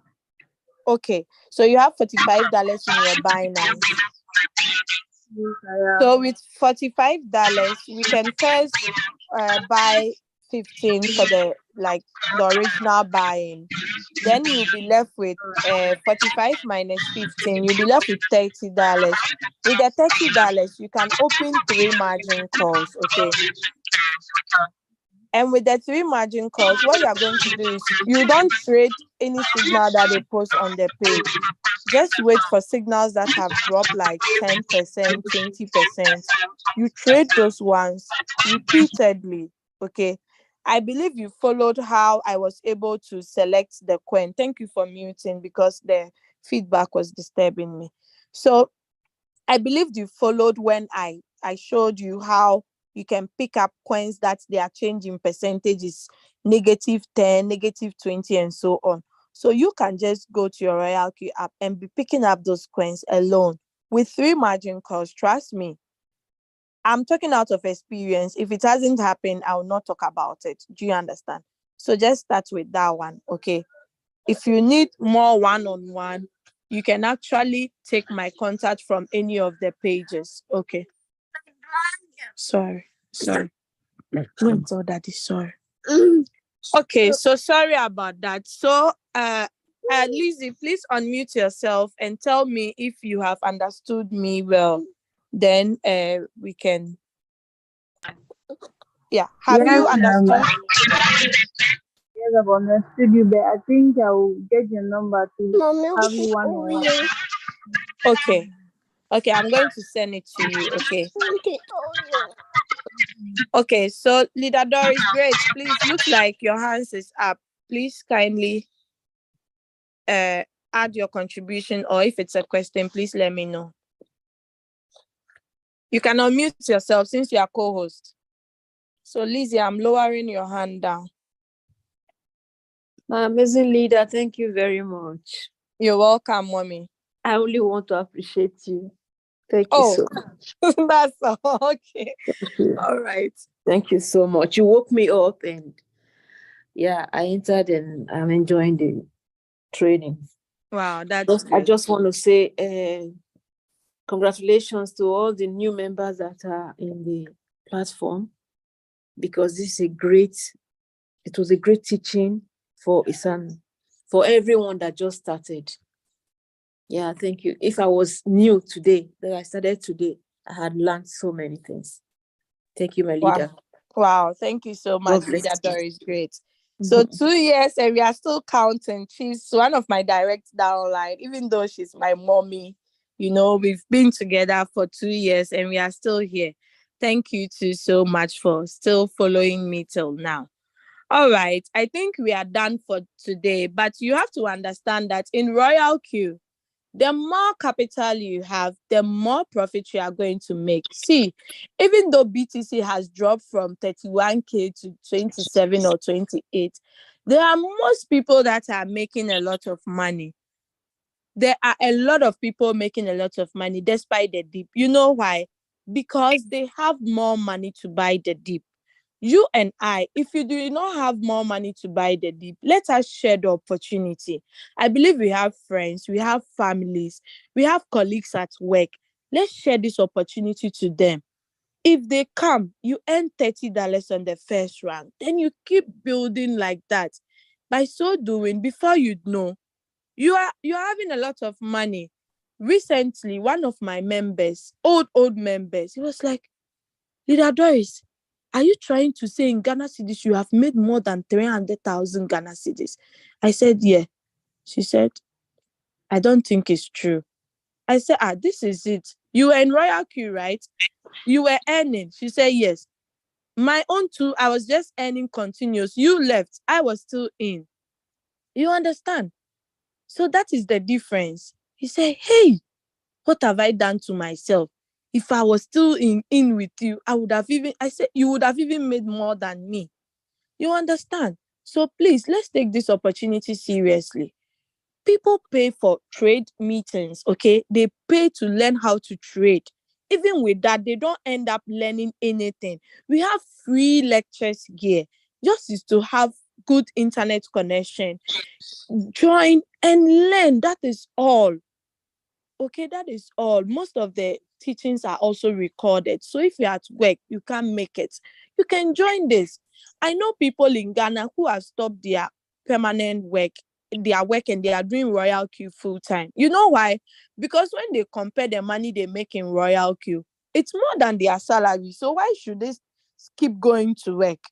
Okay, so you have $45 in your Binance. Yes, I have. So with $45, we can first buy 15 for the original buying. Then you'll be left with 45 minus 15. You'll be left with $30. With the $30, you can open 3 margin calls. Okay. And with the 3 margin calls, what you are going to do is you don't trade any signal that they post on the page. Just wait for signals that have dropped like 10%, 20%. You trade those ones repeatedly. Okay. I believe you followed how I was able to select the coin. Thank you for muting because the feedback was disturbing me. So I believe you followed when I showed you how you can pick up coins that their change in percentage is -10, -20, and so on. So you can just go to your Royalq app and be picking up those coins alone with 3 margin calls. Trust me. I'm talking out of experience. If it hasn't happened, I will not talk about it. Do you understand? So just start with that one, okay? If you need more one-on-one, you can actually take my contact from any of the pages. Okay. Sorry. Tell daddy sorry. Okay, so sorry about that. So Lizzie, please unmute yourself and tell me if you have understood me well. Then we can have Yes, you understood? yes, I've understood you, but I think I will get your number to have you one on one. Okay, I'm going to send it to you. Okay. Okay, so Leader Doris, great. Please, looks like your hands is up. Please kindly add your contribution, or if it's a question, please let me know. You can unmute yourself since you are co-host. So Lizzie, I'm lowering your hand down. My amazing leader, thank you very much. You're welcome, mommy. I only want to appreciate you. Thank you so much. That's all. Okay. All right. Thank you so much. You woke me up, and yeah, I entered and I'm enjoying the training. Wow, that's I good. just want to say congratulations to all the new members that are in the platform, because this is it was a great teaching for everyone that just started. Yeah, thank you. If I was new today, that I started today, I had learned so many things. Thank you, my leader. Wow, thank you so much, Leader Doris. Great. So 2 years and we are still counting. She's one of my direct downline, even though she's my mommy. You know, we've been together for 2 years and we are still here. Thank you too so much for still following me till now. All right, I think we are done for today, but you have to understand that in Royalq, the more capital you have, the more profit you are going to make. See, even though BTC has dropped from 31K to 27 or 28, there are most people that are making a lot of money. There are a lot of people making a lot of money despite the dip. You know why? Because they have more money to buy the dip. You and I, if you do not have more money to buy the dip, let us share the opportunity. I believe we have friends, we have families, we have colleagues at work. Let's share this opportunity to them. If they come, you earn $30 on the first round. Then you keep building like that. By so doing, before you know, you're having a lot of money. Recently, one of my members, old members, he was like, Leader Doris, are you trying to say in Ghana cedis you have made more than 300,000 Ghana cedis? I said, yeah. She said, I don't think it's true. I said, this is it. You were in Royalq, right? You were earning. She said, yes. My own too, I was just earning continuous. You left. I was still in. You understand? So that is the difference. He said, hey, what have I done to myself? If I was still in with you, I said, you would have even made more than me. You understand? So please, let's take this opportunity seriously. People pay for trade meetings, okay? They pay to learn how to trade. Even with that, they don't end up learning anything. We have free lectures here. Just is to have good internet connection. Join and learn. That is all. Okay, that is all. Most of the teachings are also recorded. So if you're at work, you can't make it, you can join this. I know people in Ghana who have stopped their permanent work, and they are doing Royalq full time. You know why? Because when they compare the money they make in Royalq, it's more than their salary. So why should they keep going to work?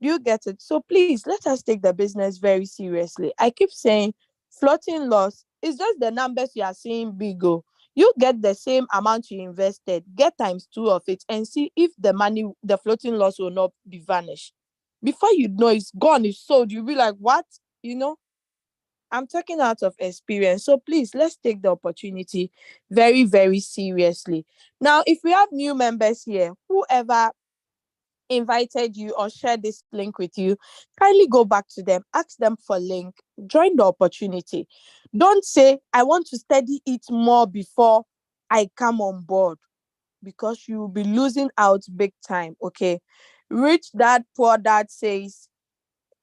You get it? So please, let us take the business very seriously. I keep saying floating loss is just the numbers you are seeing big. You get the same amount you invested, get ×2 of it, and see if the floating loss will not be vanished. Before you know it's gone, it's sold, you'll be like, what? You know, I'm talking out of experience. So please, let's take the opportunity very, very seriously. Now, if we have new members here, whoever invited you or shared this link with you, kindly go back to them, ask them for link, join the opportunity. Don't say, I want to study it more before I come on board, because you will be losing out big time, okay? Rich Dad Poor Dad says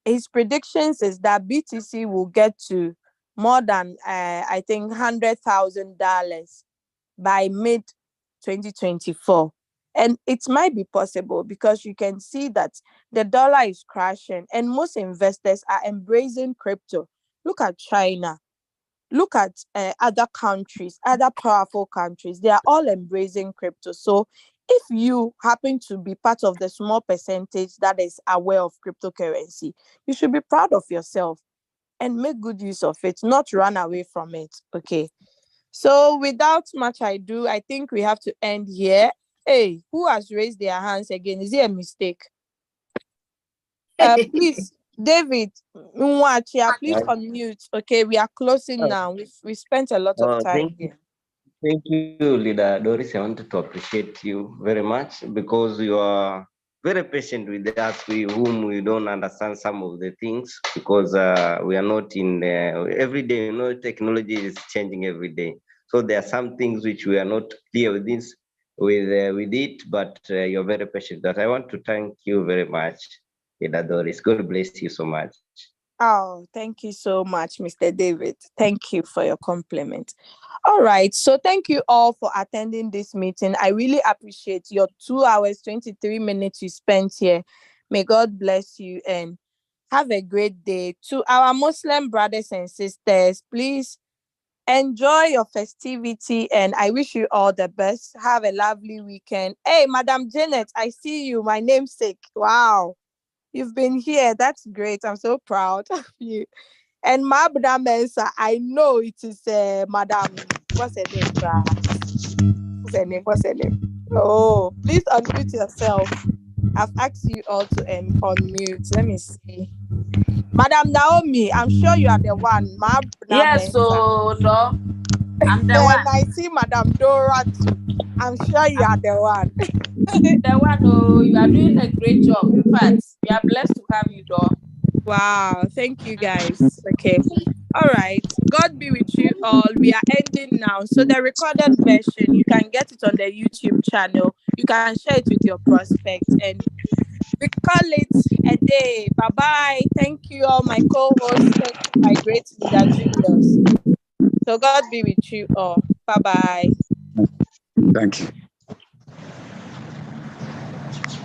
his predictions is that BTC will get to more than, I think, $100,000 by mid 2024. And it might be possible because you can see that the dollar is crashing and most investors are embracing crypto. Look at China. Look at other countries, other powerful countries. They are all embracing crypto. So if you happen to be part of the small percentage that is aware of cryptocurrency, you should be proud of yourself and make good use of it, not run away from it. Okay. So without much ado, I think we have to end here. Hey, who has raised their hands again? Is it a mistake? Please, David Nwachia, please unmute. Okay, we are closing now. We spent a lot of time here. Thank you, Leader Doris. I wanted to appreciate you very much because you are very patient with us, whom we don't understand some of the things because we are not in every day. You know, technology is changing every day, so there are some things which we are not clear with this with it. But you're very patient. That I want to thank you very much, Leader Doris. God bless you so much. Oh, thank you so much, Mr. David. Thank you for your compliment. All right. So thank you all for attending this meeting. I really appreciate your 2 hours, 23 minutes you spent here. May God bless you and have a great day. To our Muslim brothers and sisters, please enjoy your festivity and I wish you all the best. Have a lovely weekend. Hey, Madam Janet, I see you, my namesake. Wow. You've been here. That's great. I'm so proud of you. And Mabda Mensa, I know it is Madam. What's her name? What's her name? Oh, please unmute yourself. I've asked you all to unmute. Let me see. Madam Naomi, I'm sure you are the one. Mabda Yes, Mensa. so I'm the And one. I see Madam Dora too. I'm sure you are the one. The one. Oh, you are doing a great job. In fact, we are blessed to have you, though. Wow, thank you guys. Okay. All right. God be with you all. We are ending now. So the recorded version, you can get it on the YouTube channel. You can share it with your prospects and we call it a day. Bye-bye. Thank you all my co-hosts. Thank you, my great leader Julius. So God be with you all. Bye-bye. Thank you.